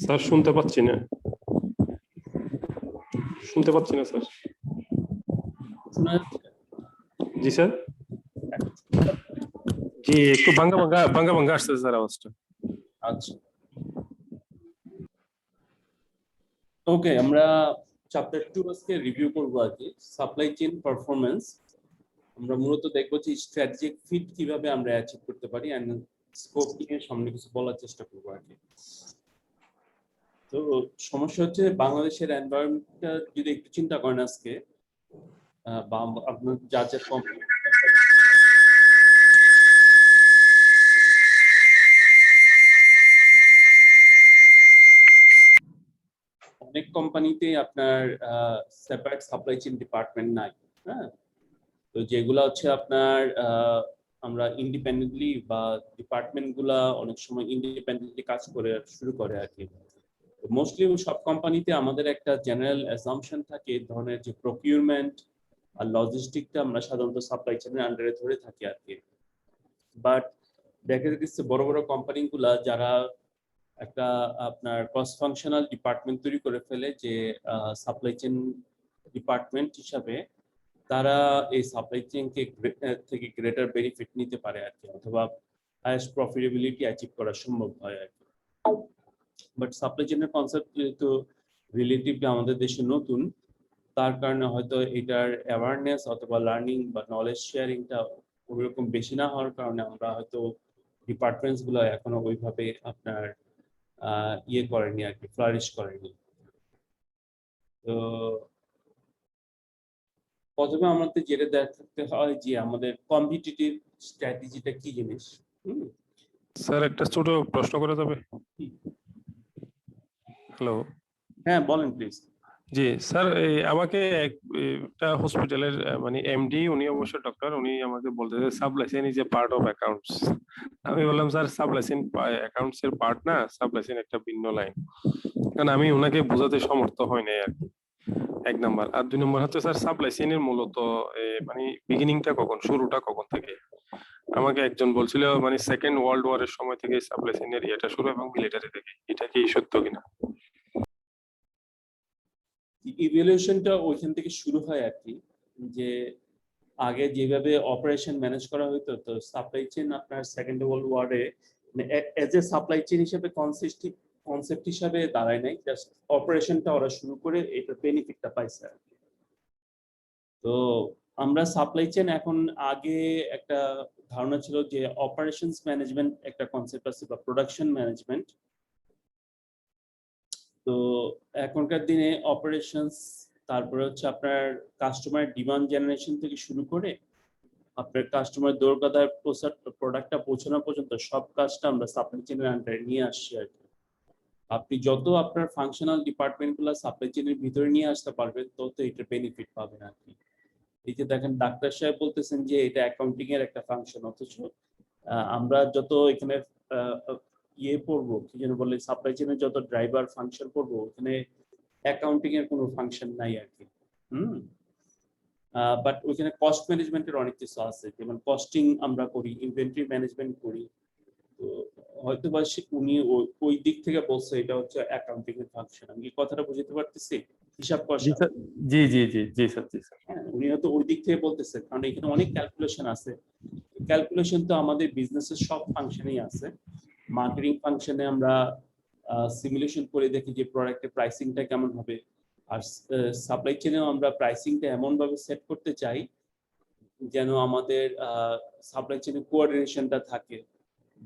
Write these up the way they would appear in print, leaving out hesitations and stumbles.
Sir শুনতে পাচ্ছি না স্যার। শোনা যাচ্ছে? জি স্যার, জি একটু ভাঙ্গা ভাঙ্গা আসছে স্যার আওয়াজটা। আচ্ছা, ওকে, আমরা চ্যাপ্টার 2 আজকে রিভিউ করব আর কি, সাপ্লাই চেইন পারফরম্যান্স। আমরা মূলত দেখবো যে স্ট্র্যাটেজিক ফিট কিভাবে আমরা অ্যাচিভ করতে পারি এন্ড স্কোপ নিয়ে সামনে কিছু বলার চেষ্টা করবো আর কি। তো সমস্যা হচ্ছে বাংলাদেশের এনভায়রনমেন্টটা যদি একটু চিন্তা করেন আজকে, বা আপনার যা যা অনেক কোম্পানিতে আপনার সেপারেট সাপ্লাই চেইন ডিপার্টমেন্ট নাই। হ্যাঁ, তো যেগুলো হচ্ছে আপনার আমরা ইন্ডিপেন্ডেন্টলি বা ডিপার্টমেন্ট গুলা অনেক সময় ইন্ডিপেন্ডেন্টলি কাজ করে শুরু করে আর কি। মোস্টলি সব কোম্পানিতে আমাদের একটা জেনারেল অ্যাসাম্পশন থাকে এই ধরনের যে প্রকিউরমেন্ট আর লজিস্টিকটা আমরা সাধারণত সাপ্লাই চেইনের আন্ডারে ধরে থাকি আর কি। বাট দেখা যাচ্ছে বড় বড় কোম্পানিগুলা যারা একটা আপনার ক্রস ফাংশনাল ডিপার্টমেন্ট তৈরি করে ফেলে, যে সাপ্লাই চেইন ডিপার্টমেন্ট হিসাবে তারা এই সাপ্লাই চেইনকে থেকে গ্রেটার বেনিফিট নিতে পারে আর কি, অথবা হাইয়েস্ট প্রফিটেবিলিটি অ্যাচিভ করা সম্ভব হয় আর কি। বাট সাপ্লাই চেইনের কনসেপ্ট যেহেতু রিলেটিভলি আমাদের দেশে নতুন, তার কারণে হয়তো এটার অ্যাওয়ারনেস অথবা লার্নিং বা নলেজ শেয়ারিংটা ওইরকম বেশি না হওয়ার কারণে আমরা হয়তো ডিপার্টমেন্টস গুলো এখনো ওইভাবে আপনার ইয়ে করেনি আর কি, ফ্লারিশ করেনি। তো প্রথমে আমাদের যেটা দেখতে হয় যে আমাদের কম্পিটিটিভ স্ট্র্যাটেজিটা কি জিনিস। স্যার একটা ছোট প্রশ্ন করা যাবে? হ্যালো। হ্যাঁ বলেন প্লিজ। জি স্যার, আমাকে একটা হসপিটালের মানে এমডি, উনি অবশ্য ডক্টর, উনি আমাকে বলতেছে supply chain is a part of accounts. আমি বললাম স্যার সাপ্লাই চেইন অ্যাকাউন্টস এর পার্ট না, সাপ্লাই চেইন একটা ভিন্ন লাইন। কারণ আমি ওনাকে বোঝাতে সমর্থ হই নাই আর কি, এক নাম্বার। আর দুই নম্বর হচ্ছে স্যার সাপ্লাই চেইনের মূলত মানে বিগিনিংটা কখন, শুরুটা কখন থেকে? আমাকে একজন বলছিল মানে সেকেন্ড ওয়ার্ল্ড ওয়ারের সময় থেকে সাপ্লাই চেইনের ইয়েটা শুরু, এবং মিলিটারি থেকে। এটা কি সত্য কিনা? ইভ্যালুয়েশনটা ওইখান থেকে শুরু হয় আর কি, যে আগে যেভাবে অপারেশন ম্যানেজ করা হতো, তো সাপ্লাই চেইন আপনার সেকেন্ড ওয়ার্ল্ড ওয়ারে এজ এ সাপ্লাই চেইন হিসেবে কনসেপ্ট হিসাবে দাঁড়ায় নাই, জাস্ট অপারেশনটা ওরা শুরু করে এটার বেনিফিটটা পাইছে আর কি। তো আমরা সাপ্লাই চেইন এখন, আগে একটা ধারণা ছিল যে অপারেশনস ম্যানেজমেন্ট একটা কনসেপ্ট আছে বা প্রোডাকশন ম্যানেজমেন্ট। তো এখনকার দিনে অপারেশনস, তারপরে হচ্ছে আপনার কাস্টমার ডিমান্ড জেনারেশন থেকে শুরু করে আপনার কাস্টমার দোরগোড়ায় প্রোডাক্টটা পৌঁছানো পর্যন্ত সব কাজটা আমরা সাপ্লাই চেইনের আন্ডারে নিয়ে আসছি আর কি। আপনি যত আপনার ফাংশনাল ডিপার্টমেন্টগুলো সাপ্লাই চেইনের ভিতরে নিয়ে আসতে পারবেন, তত এটার বেনিফিট পাবেন আর কি। এই যে দেখেন ডাক্তার সাহেব বলতেছেন যে এটা অ্যাকাউন্টিং এর একটা ফাংশন, অথচ আমরা যত এখানে ইয়ে পড়বো, কি যেন বলে, সাপ্লাই চেইনের যত ড্রাইভার ফাংশন পড়বো, ওখানে অ্যাকাউন্টিং এর কোনো ফাংশন নাই আর কি। বাট ওইখানে কস্ট ম্যানেজমেন্টের অনেক কিছু আছে, যেমন কস্টিং আমরা করি, ইনভেন্টরি ম্যানেজমেন্ট করি। তো হয়তো বা উনি ওই দিক থেকে বলছে এটা হচ্ছে অ্যাকাউন্টিং এর ফাংশন। আমি কি কথাটা বুঝতে পারতেছি? হিসাব কষা। জি জি জি জি স্যার, জি স্যার। হ্যাঁ, উনি হয়তো ওই দিক থেকে বলতেছে, কারণ এখানে অনেক ক্যালকুলেশন আছে। ক্যালকুলেশন তো আমাদের বিজনেসের সব ফাংশনেই আছে। মার্কেটিং ফাংশনে আমরা সিমুলেশন করে দেখি যে প্রোডাক্টের প্রাইসিংটা কেমন হবে, আর সাপ্লাই চেইনেও আমরা প্রাইসিংটা এমন ভাবে সেট করতে চাই যেন আমাদের সাপ্লাই চেইনের কোঅর্ডিনেশনটা থাকে।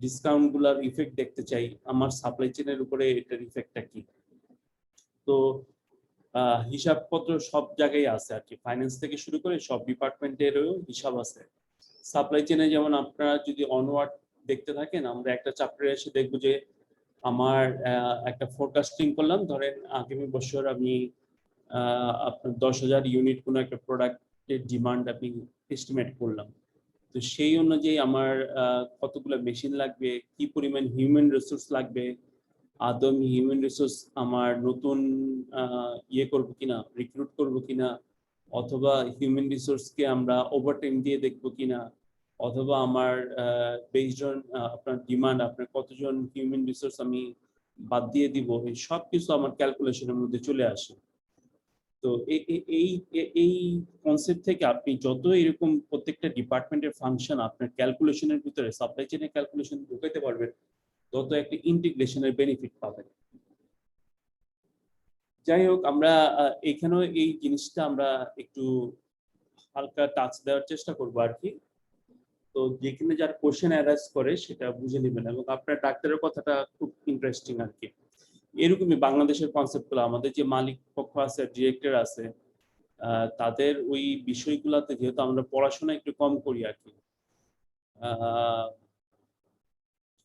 ডিসকাউন্ট গুলার ইফেক্ট দেখতে চাই, আমার সাপ্লাই চেইনের উপরে এটার ইফেক্টটা কি। তো হিসাবপত্র সব জায়গায় আছে আর কি, ফাইন্যান্স থেকে শুরু করে সব ডিপার্টমেন্টেরও হিসাব আছে। সাপ্লাই চেইনে যেমন আপনারা যদি অনওয়ার্ড দেখতে থাকেন, আমরা একটা চ্যাপ্টারে এসে দেখবো যে আমার একটা ফোরকাস্টিং করলাম, ধরেন আগামী বছর আমি আপনার 10,000 ইউনিট কোনো একটা প্রোডাক্টের ডিমান্ড আমি এস্টিমেট করলাম। তো সেই অনুযায়ী আমার কতগুলো মেশিন লাগবে, কি পরিমাণ হিউম্যান রিসোর্স লাগবে, আদৌ হিউম্যান রিসোর্স আমার নতুন ইয়ে করবো কিনা, রিক্রুট করবো কিনা, অথবা হিউম্যান রিসোর্সকে আমরা ওভারটাইম দিয়ে দেখবো কিনা, অথবা আমার বেসড অন আপনার ডিমান্ড, আপনার কতজন হিউম্যান রিসোর্স আমি বাদ দিয়ে দিব, এই সবকিছু আমার ক্যালকুলেশনের মধ্যে চলে আসে। তো এই কনসেপ্ট থেকে আপনি যত এরকম প্রত্যেকটা ডিপার্টমেন্টের ফাংশন আপনার ক্যালকুলেশনের ভিতরে, সাপ্লাই চেইনের ক্যালকুলেশন ঢুকাইতে পারবেন, তত একটা ইন্টিগ্রেশনের বেনিফিট পাবেন। যাই হোক, আমরা এখানেও এই জিনিসটা আমরা একটু হালকা টাচ দেওয়ার চেষ্টা করবো আর কি। তো যেখানে যার কোশ্চেন অ্যারাইজ করে সেটা বুঝে নেবেন, এবং আপনার ডাক্তারের কথাটা খুব ইন্টারেস্টিং আর কি। এরকমই বাংলাদেশের কনসেপ্টগুলো, আমাদের যে মালিক পক্ষ আছে, ডিরেক্টর আছে, তাদের ওই বিষয়গুলোতে যেহেতু আমরা পড়াশোনা একটু কম করি আর কি,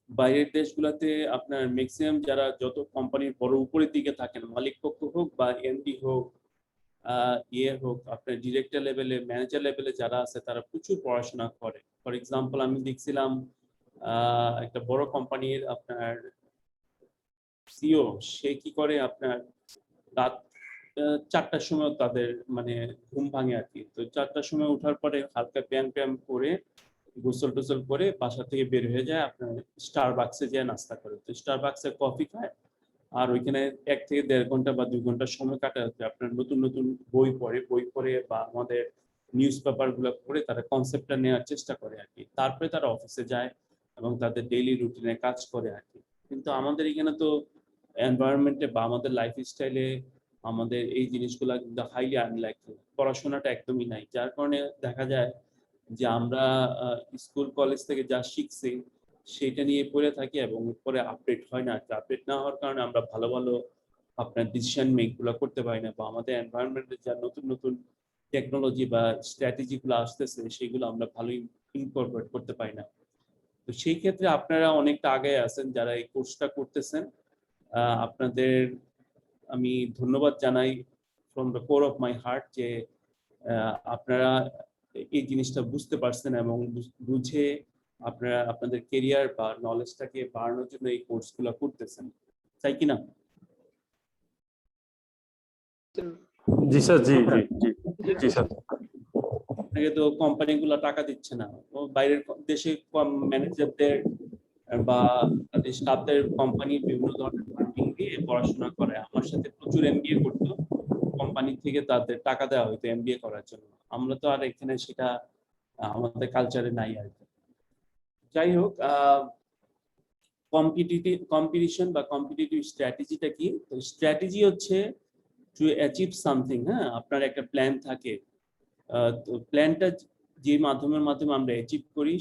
বাইরের দেশগুলোতে আপনার ম্যাক্সিমাম যারা যত কোম্পানির বড় উপরের দিকে থাকেন, মালিক পক্ষ হোক বা এমডি হোক, হোক, আপনার ডিরেক্টর লেভেলে, ম্যানেজার লেভেলে যারা আছে তারা প্রচুর পড়াশোনা করে। ফর এক্সাম্পল, আমি দেখছিলাম একটা বড় কোম্পানির আপনার সিও, সে কি করে আপনার রাত 4টার সময় তাদের মানে ঘুম ভাঙে আর কি। তো 4টার সময় ওঠার পরে হালকা ব্যায়াম করে গোসল টোসল করে বাসা থেকে বের হয়ে যায়, আপনার স্টারবাক্সে যায় নাস্তা করে। তো স্টারবাক্সে কফি খায়, আর ওইখানে 1 থেকে 1.5 ঘন্টা বা 2 ঘন্টা সময় কাটাতে আপনার নতুন নতুন বই পড়ে বা আমাদের নিউজ পেপার গুলো পড়ে তারা কনসেপ্টটা নেওয়ার চেষ্টা করে আর কি। তারপরে তারা অফিসে যায় এবং তাদের ডেইলি রুটিনে কাজ করে আর কি। কিন্তু আমাদের এখানে তো এনভায়রনমেন্টে বা আমাদের লাইফ স্টাইলে আমাদের এই জিনিসগুলো কিন্তু হাইলি আনলাইকলি, পড়াশোনাটা একদমই নাই। যার কারণে দেখা যায় যে আমরা স্কুল কলেজ থেকে যা শিখছি সেটা নিয়ে পড়ে থাকি এবং পরে আপডেট হয় না। আপডেট না হওয়ার কারণে আমরা ভালো ভালো আপনার ডিসিশন মেক গুলো করতে পারি না, বা আমাদের এনভায়রনমেন্টে যা নতুন নতুন টেকনোলজি বা স্ট্র্যাটেজি গুলো আসতেছে সেগুলো আমরা ভালো ইনকর্পোরেট করতে পারি না। তো সেই ক্ষেত্রে আপনারা অনেকটা আগে আছেন যারা এই কোর্সটা করতেছেন। আপনাদের আমি ধন্যবাদ জানাই from the core of my heart, যে আপনারা এই জিনিসটা বুঝতে পারছেন এবং বুঝে আপনারা আপনাদের কেরিয়ার বা নলেজটাকে বাড়ানোর জন্য এই কোর্সগুলো করতেছেন, তাই কিনা? জি স্যার, জি জি জি জি স্যার। আপনাকে তো কোম্পানিগুলো টাকা দিচ্ছে না, ও বাইরের দেশে ম্যানেজারদের বা তাদের স্টাফদের কোম্পানির বিভিন্ন ধরনের ফান্ডিং দিয়ে পড়াশোনা করে। আমার সাথে প্রচুর এমবিএ করতো, কোম্পানি থেকে তাদের টাকা দেওয়া হতো এমবিএ করার জন্য। আমরা তো আর এখানে সেটা আমাদের কালচারে নাই আর কি। যাই হোক, কম্পিটিশন বা কম্পিটিটিভ স্ট্র্যাটেজিটা কি? তো স্ট্র্যাটেজি হচ্ছে টু অ্যাচিভ সামথিং। হ্যাঁ, আপনার একটা প্ল্যান থাকে, তো প্ল্যানটা যে মাধ্যমে আমরা অ্যাচিভ করি,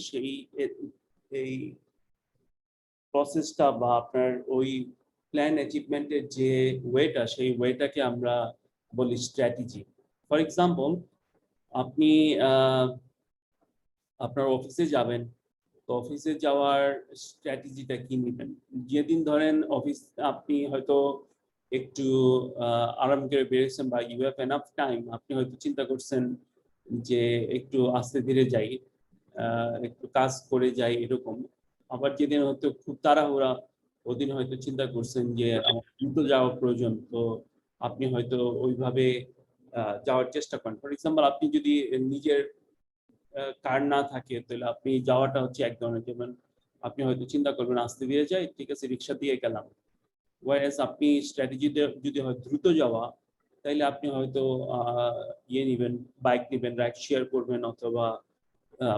এই প্রসেসটা বা আপনার ওই প্ল্যান অ্যাচিভমেন্টের যে ওয়েটা, সেই ওয়েটাকে আমরা বলি স্ট্র্যাটেজি। ফর এক্সাম্পল, আপনি আপনার অফিসে যাবেন, তো অফিসে যাওয়ার স্ট্র্যাটেজিটা কি নেবেন? যেদিন ধরেন অফিস আপনি হয়তো একটু আরাম করে বেরিয়েছেন বা ইউ হ্যাভ এনাফ টাইম, আপনি হয়তো চিন্তা করছেন যে একটু আস্তে ধীরে যাই, একটু কাজ করে যাই এরকম। আবার যেদিন হয়তো খুব তাড়াহুড়া, ওদিন হয়তো চিন্তা করছেন যে আমার দ্রুত যাওয়া প্রয়োজন, তো আপনি হয়তো ওইভাবে যাওয়ার চেষ্টা করেন। ফর এক্সাম্পল, আপনি যদি নিজের কার না থাকে তাহলে আপনি যাওয়াটা হচ্ছে এক ধরনের, যেমন আপনি হয়তো চিন্তা করবেন আস্তে ধীরে যাই, ঠিক আছে রিক্সা দিয়ে গেলাম। ওয়াইজ আপনি স্ট্র্যাটেজিতে যদি হয় দ্রুত যাওয়া, তাইলে আপনি হয়তো নিবেন, বাইক নিবেন, রাইড শেয়ার করবেন, অথবা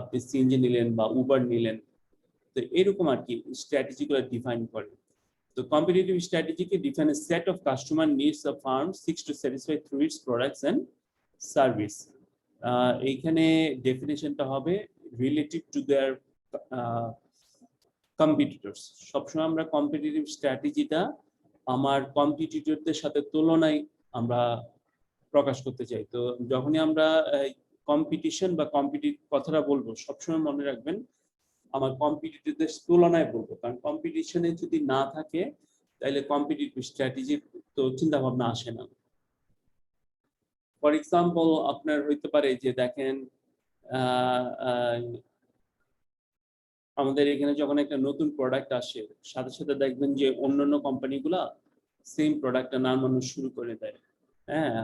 আপনি সিএনজি নিলেন বা উবার নিলেন। তো এরকম আর কি স্ট্র্যাটেজিগুলো ডিফাইন করে। তো কম্পিটিটিভ স্ট্র্যাটেজিকে define a set of customer needs of firm seeks to satisfy through its products and service. এইখানে ডেফিনেশনটা হবে রিলেটিভ টু দেয়ার কম্পিটিটরস। সবসময় আমরা কম্পিটিটিভ স্ট্র্যাটেজিটা আমার কম্পিটিটরদের সাথে তুলনায় আমরা প্রকাশ করতে চাই। তো যখনই আমরা কম্পিটিশন বা কম্পিটিভ কথাটা বলবো, সবসময় মনে রাখবেন আমার কম্পিটিটরদের তুলনায় বলবো, কারণ কম্পিটিশনে যদি না থাকে তাহলে কম্পিটিটিভ স্ট্র্যাটেজি তো চিন্তা ভাবনা আসে না। ফর এক্সাম্পল, আপনার হইতে পারে যে দেখেন আমাদের এখানে যখন একটা নতুন প্রোডাক্ট আসে, সাথে সাথে দেখবেন যে অন্যান্য কোম্পানিগুলা সেম প্রোডাক্টটা নামানো শুরু করে দেয়। হ্যাঁ,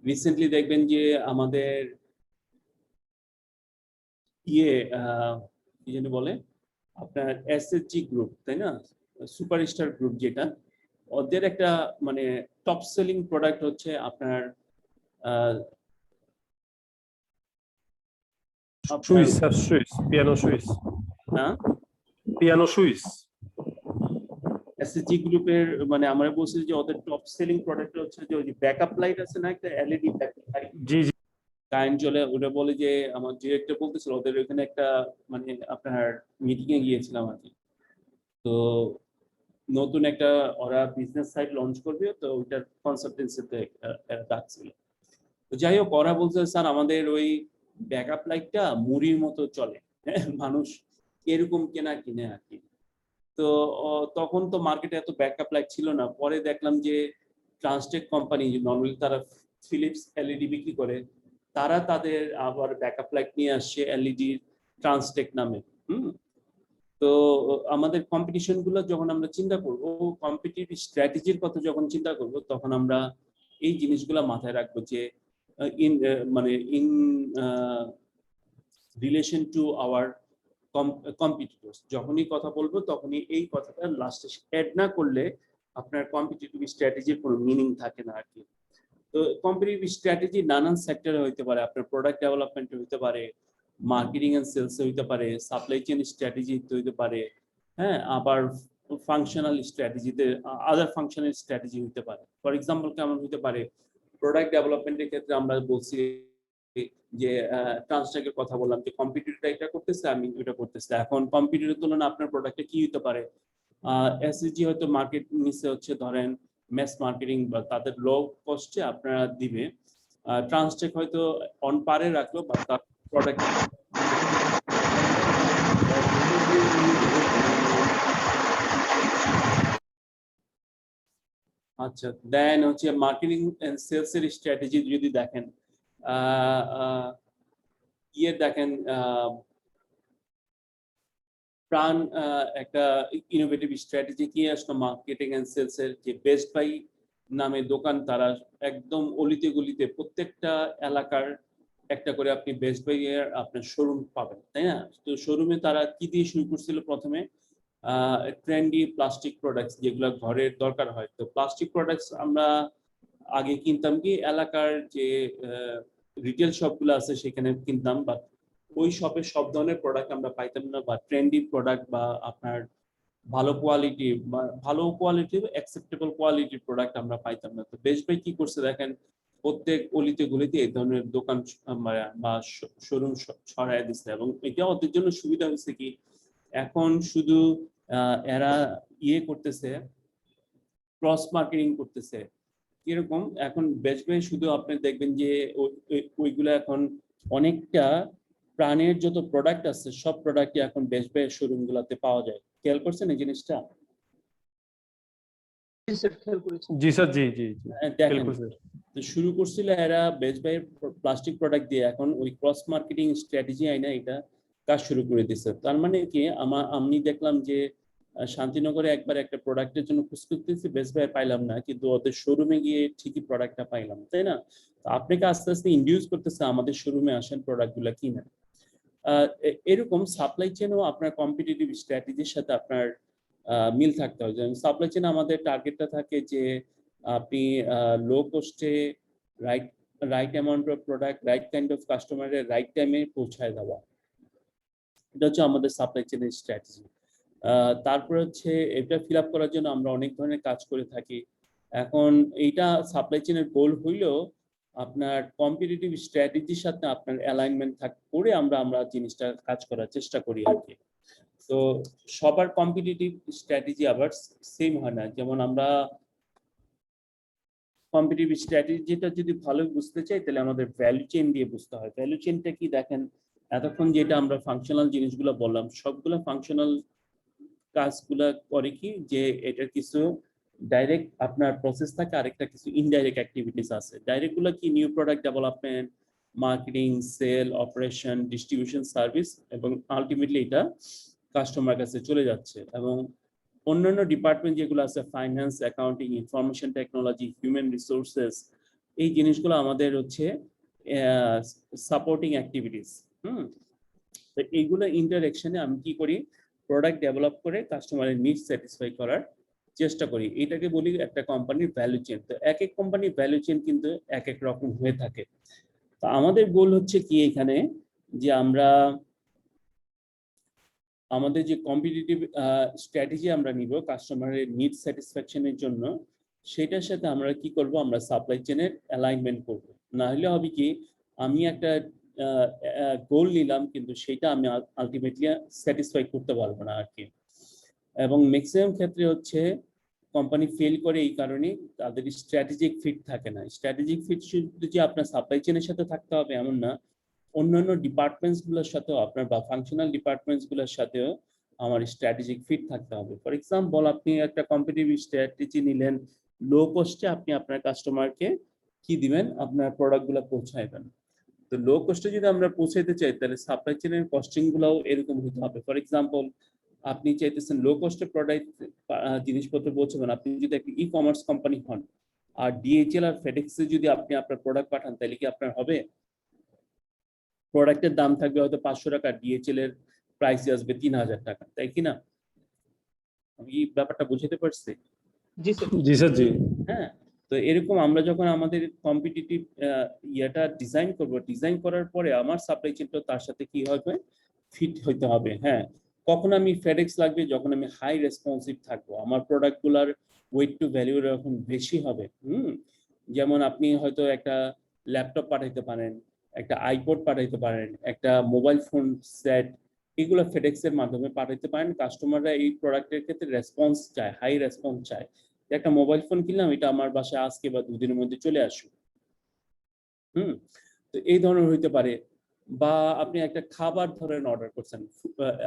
রিসেন্টলি দেখবেন যে আমাদের ইয়ে কি জানি বলে, আপনার এসএসজি গ্রুপ, তাই না? সুপারস্টার গ্রুপ, যেটা ওদের একটা মানে টপ সেলিং প্রোডাক্ট হচ্ছে আপনার Swiss sir, Swiss piano, Swiss piano, Swiss. SSG গ্রুপের মানে আমরা বলছি যে ওদের টপ সেলিং প্রোডাক্ট হচ্ছে যে ওই ব্যাকআপ লাইট আছে না, একটা এলইডি ব্যাকআপ লাইট, জি জি। কারেন্ট চলে, ওটা বলে যে আমার ডিরেক্টর বলতেছিল ওদের ওখানে একটা মানে আপনার মিটিং এ গিয়েছিলাম আর কি। তো নতুন একটা ওরা বিজনেস সাইট লঞ্চ করবে, তো ওইটার কনসালটেন্সিতে ডাকছিল। তো যাই হোক, ওরা বলছে স্যার আমাদের ওই ব্যাকআপ লাইটটা মুড়ির মতো চলে, হ্যাঁ মানুষ এরকম কেনা কিনে আর কি। তো তখন তো মার্কেটে এত ব্যাকআপ লাইট ছিল না। পরে দেখলাম যে ট্রান্সটেক কোম্পানি, নর্মালি তারা ফিলিপস এলইডি বিক্রি করে, তারা তাদের আবার ব্যাকআপ লাইট নিয়ে আসছে এলইডি ট্রান্সটেক নামে। তো আমাদের কম্পিটিশন গুলো যখন আমরা চিন্তা করব, কম্পিটিটিভ স্ট্র্যাটেজির কথা যখন চিন্তা করব, তখন আমরা এই জিনিসগুলো মাথায় রাখবো যে in relation to our competitors, যখনই কথা বলবো তখনই এই কথাটা লাস্টে অ্যাড না করলে আপনার কম্পিটিটিভ স্ট্র্যাটেজির কোনো মিনিং থাকে না আর কি। তো কম্পিটিটিভ স্ট্র্যাটেজি নানান সেক্টরে হইতে পারে, আপনার প্রোডাক্ট ডেভেলপমেন্টে হইতে পারে, মার্কেটিং এন্ড সেলস হইতে পারে, সাপ্লাই চেইন স্ট্র্যাটেজি হইতে পারে, হ্যাঁ আবার ফাংশনাল স্ট্র্যাটেজিতে আদার ফাংশনাল স্ট্র্যাটেজি হইতে পারে। ফর এক্সাম্পল কেমন হইতে পারে, প্রোডাক্ট ডেভেলপমেন্টের ক্ষেত্রে আমরা বলছি যে ট্রান্সটেকের কথা বললাম যে কম্পিটিটরটা এটা করতেছে, আমি এটা করতেছি, এখন কম্পিটিটরের তুলনায় আপনার প্রোডাক্টে কি হতে পারে, এসএসজি হয়তো মার্কেট নিচে হচ্ছে ধরেন ম্যাস মার্কেটিং বা তাদের লো কস্টে আপনারা দিবে, ট্রান্সটেক হয়তো অন পারে রাখলো বা তার প্রোডাক্ট। আচ্ছা, দেন হচ্ছে মার্কেটিং এন্ড সেলস এর স্ট্র্যাটেজি যদি দেখেন, দেখেন প্রাণ একটা ইনোভেটিভ স্ট্র্যাটেজি কি আসলো মার্কেটিং এন্ড সেলস এর, যে বেস্ট বাই নামে দোকান, তারা একদম অলিতে গলিতে প্রত্যেকটা এলাকার একটা করে আপনি বেস্ট বাই এর আপনার শোরুম পাবেন, তাই না? তো শোরুমে তারা কি দিয়ে শুরু করছিল প্রথমে, ট্রেন্ডি প্লাস্টিক প্রোডাক্টস যেগুলো ঘরের দরকার হয়। তো প্লাস্টিক প্রোডাক্টস আমরা আগে কিনতাম কি এলাকার যে রিটেল শপগুলো আছে সেখানে কিনতাম, বা ওই শপে সব ধরনের প্রোডাক্ট আমরা পাইতাম না, বা ট্রেন্ডি প্রোডাক্ট বা আপনার ভালো কোয়ালিটি বা ভালো কোয়ালিটি অ্যাকসেপ্টেবল কোয়ালিটির প্রোডাক্ট আমরা পাইতাম না। তো বেস্ট বাই কি করছে দেখেন, প্রত্যেক অলিতে গলিতে এই ধরনের দোকান বা শোরুম ছড়ায় দিচ্ছে, এবং এটা ওদের জন্য সুবিধা হয়েছে কি, এখন শুধু এরা করতেছে, ক্রস মার্কেটিং করতেছে। কিরকম, এখন বেস্ট বাই শুধু আপনি দেখবেন যে ওইগুলো এখন অনেকটা প্রাণের যত প্রোডাক্ট আছে সব প্রোডাক্টই এখন বেস্ট বাই শোরুম গুলাতে পাওয়া যায়। খেয়াল করছেন এই জিনিসটা? জি স্যার, জি জি জি। দেখেন, তো শুরু করছিল এরা বেস্ট বাই প্লাস্টিক প্রোডাক্ট দিয়ে, এখন ওই ক্রস মার্কেটিং স্ট্র্যাটেজি আইনা এটা কাজ শুরু করে দিচ্ছে। তার মানে কি, আমি দেখলাম যে শান্তিনগরে একবার একটা প্রোডাক্টের জন্য খোঁজ করতেছি, বেস্ট বাই পাইলাম না, কিন্তু ওদের শোরুমে গিয়ে ঠিকই প্রোডাক্টটা পাইলাম, তাই না? আপনাকে আস্তে আস্তে ইন্ডিউস করতেছে আমাদের শোরুমে আসেন, প্রোডাক্টগুলো কিনেন। এরকম সাপ্লাই চেনও আপনার কম্পিটিটিভ স্ট্র্যাটেজির সাথে আপনার মিল থাকতে হয়। যেমন সাপ্লাই চেন আমাদের টার্গেটটা থাকে যে আপনি লো কস্টে right amount of product right kind of কাস্টমারের রাইট টাইমে পৌঁছায় দেওয়া, এটা হচ্ছে আমাদের সাপ্লাই চেনের স্ট্র্যাটেজি। তারপরে হচ্ছে এটা ফিল আপ করার জন্য আমরা অনেক ধরনের কাজ করে থাকি। এখন এইটা সাপ্লাই চেনের গোল হইলেও আপনার কম্পিটিটিভ স্ট্র্যাটেজির সাথে আপনার অ্যালাইনমেন্ট করে আমরা জিনিসটা কাজ করার চেষ্টা করি আর কি। তো সবার কম্পিটিটিভ স্ট্র্যাটেজি আবার সেম হয় না। যেমন আমরা কম্পিটিটিভ স্ট্র্যাটেজিটা যদি ভালো বুঝতে চাই তাহলে আমাদের ভ্যালু চেইন দিয়ে বুঝতে হয়। ভ্যালু চেইনটা কি দেখেন, এতক্ষণ যেটা আমরা ফাংশনাল জিনিসগুলো বললাম, সবগুলো ফাংশনাল কাজগুলা করে কি, যে এটার কিছু ডাইরেক্ট আপনার প্রসেস থাকে, আরেকটা কিছু ইনডাইরেক্ট অ্যাক্টিভিটিস আছে। ডাইরেক্ট গুলো কি, new product development, marketing, sale, operation, distribution, service, এবং আলটিমেটলি এটা কাস্টমার কাছে চলে যাচ্ছে। এবং অন্যান্য ডিপার্টমেন্ট যেগুলো আছে, finance, accounting, information technology, human resources, এই জিনিসগুলো আমাদের হচ্ছে সাপোর্টিং অ্যাক্টিভিটিস। তো এইগুলো ইন্টারঅ্যাকশনে আমি কি করি, প্রোডাক্ট ডেভেলপ করে কাস্টমারের নিডস স্যাটিসফাই করার চেষ্টা করি। এটাকে বলি একটা কোম্পানির ভ্যালু চেইন। তো এক এক কোম্পানির ভ্যালু চেইন কিন্তু এক এক রকম হয়ে থাকে। তো আমাদের গোল হচ্ছে কি এখানে, যে আমরা আমাদের যে কম্পিটিটিভ স্ট্র্যাটেজি আমরা নিব কাস্টমারের নিড স্যাটিসফ্যাকশনের জন্য, সেটার সাথে আমরা কি করব, আমরা সাপ্লাই চেনের অ্যালাইনমেন্ট করব। না হলে হবে কি, আমি একটা গোল নিলাম কিন্তু সেটা আমি আলটিমেটলি স্যাটিসফাই করতে পারবো না আর কি। এবং ম্যাক্সিমাম ক্ষেত্রে হচ্ছে কোম্পানি ফেল করে এই কারণে তাদের স্ট্র্যাটেজিক ফিট থাকে না। স্ট্র্যাটেজিক ফিট শুধু যে আপনার সাপ্লাই চেনের সাথে থাকতে হবে এমন না, অন্যান্য ডিপার্টমেন্টস গুলোর সাথেও আপনার বা ফাংশনাল ডিপার্টমেন্টস গুলোর সাথেও আমার স্ট্র্যাটেজিক ফিট থাকতে হবে। ফর এক্সাম্পল, আপনি একটা কম্পিটিটিভ স্ট্র্যাটেজি নিলেন, লো কস্টে আপনি আপনার কাস্টমারকে কি দিবেন, আপনার প্রোডাক্ট গুলো পৌঁছাইবেন। তো লো কস্টে যদি আমরা পৌঁছাইতে চাই তাহলে সাপ্লাই চেনের কস্টিং গুলাও এরকম হতে হবে। ফর এক্সাম্পল, আপনি চাইতেছেন লো কস্টে প্রোডাক্ট জিনিসপত্র পৌঁছাবেন, আপনি যদি একটা ই কমার্স কোম্পানি হন আর ডিএইচএল আর ফেডেক্সে যদি আপনি আপনার প্রোডাক্ট পাঠান তাহলে কি আপনার হবে? প্রোডাক্টের দাম থাকবে হয়তো 500 টাকা, ডিএইচএল এর প্রাইস আসবে 3000 টাকা, তাই কি না? আমি ব্যাপারটা বুঝাতে পারছি? জি স্যার। জি স্যার, জি। হ্যাঁ, তো এরকম আমরা যখন আমাদের কম্পিটিটিভ ইয়েটা ডিজাইন করব, ডিজাইন করার পরে আমার সাপ্লাই চেনটা তার সাথে কি হবে, ফিট হইতে হবে। হ্যাঁ, কখন আমি ফেডেক্স লাগবে, যখন আমি হাই রেসপন্সিভ থাকবো, আমার প্রোডাক্টগুলোর ওয়েট টু ভ্যালু এরকম বেশি হবে। যেমন আপনি হয়তো একটা ল্যাপটপ পাঠাইতে পারেন, একটা আইপড পাঠাইতে পারেন, একটা মোবাইল ফোন সেট, এগুলো ফেডেক্স এর মাধ্যমে পাঠাইতে পারেন। কাস্টমাররা এই প্রোডাক্টের ক্ষেত্রে রেসপন্স চায়, হাই রেসপন্স চায়। একটা মোবাইল ফোন কিনলাম, এটা আমার বাসায় আজকে বা 2 দিনের মধ্যে চলে আসবে। তো এই ধরনের হইতে পারে। বা আপনি একটা খাবার ধরেন অর্ডার করছেন,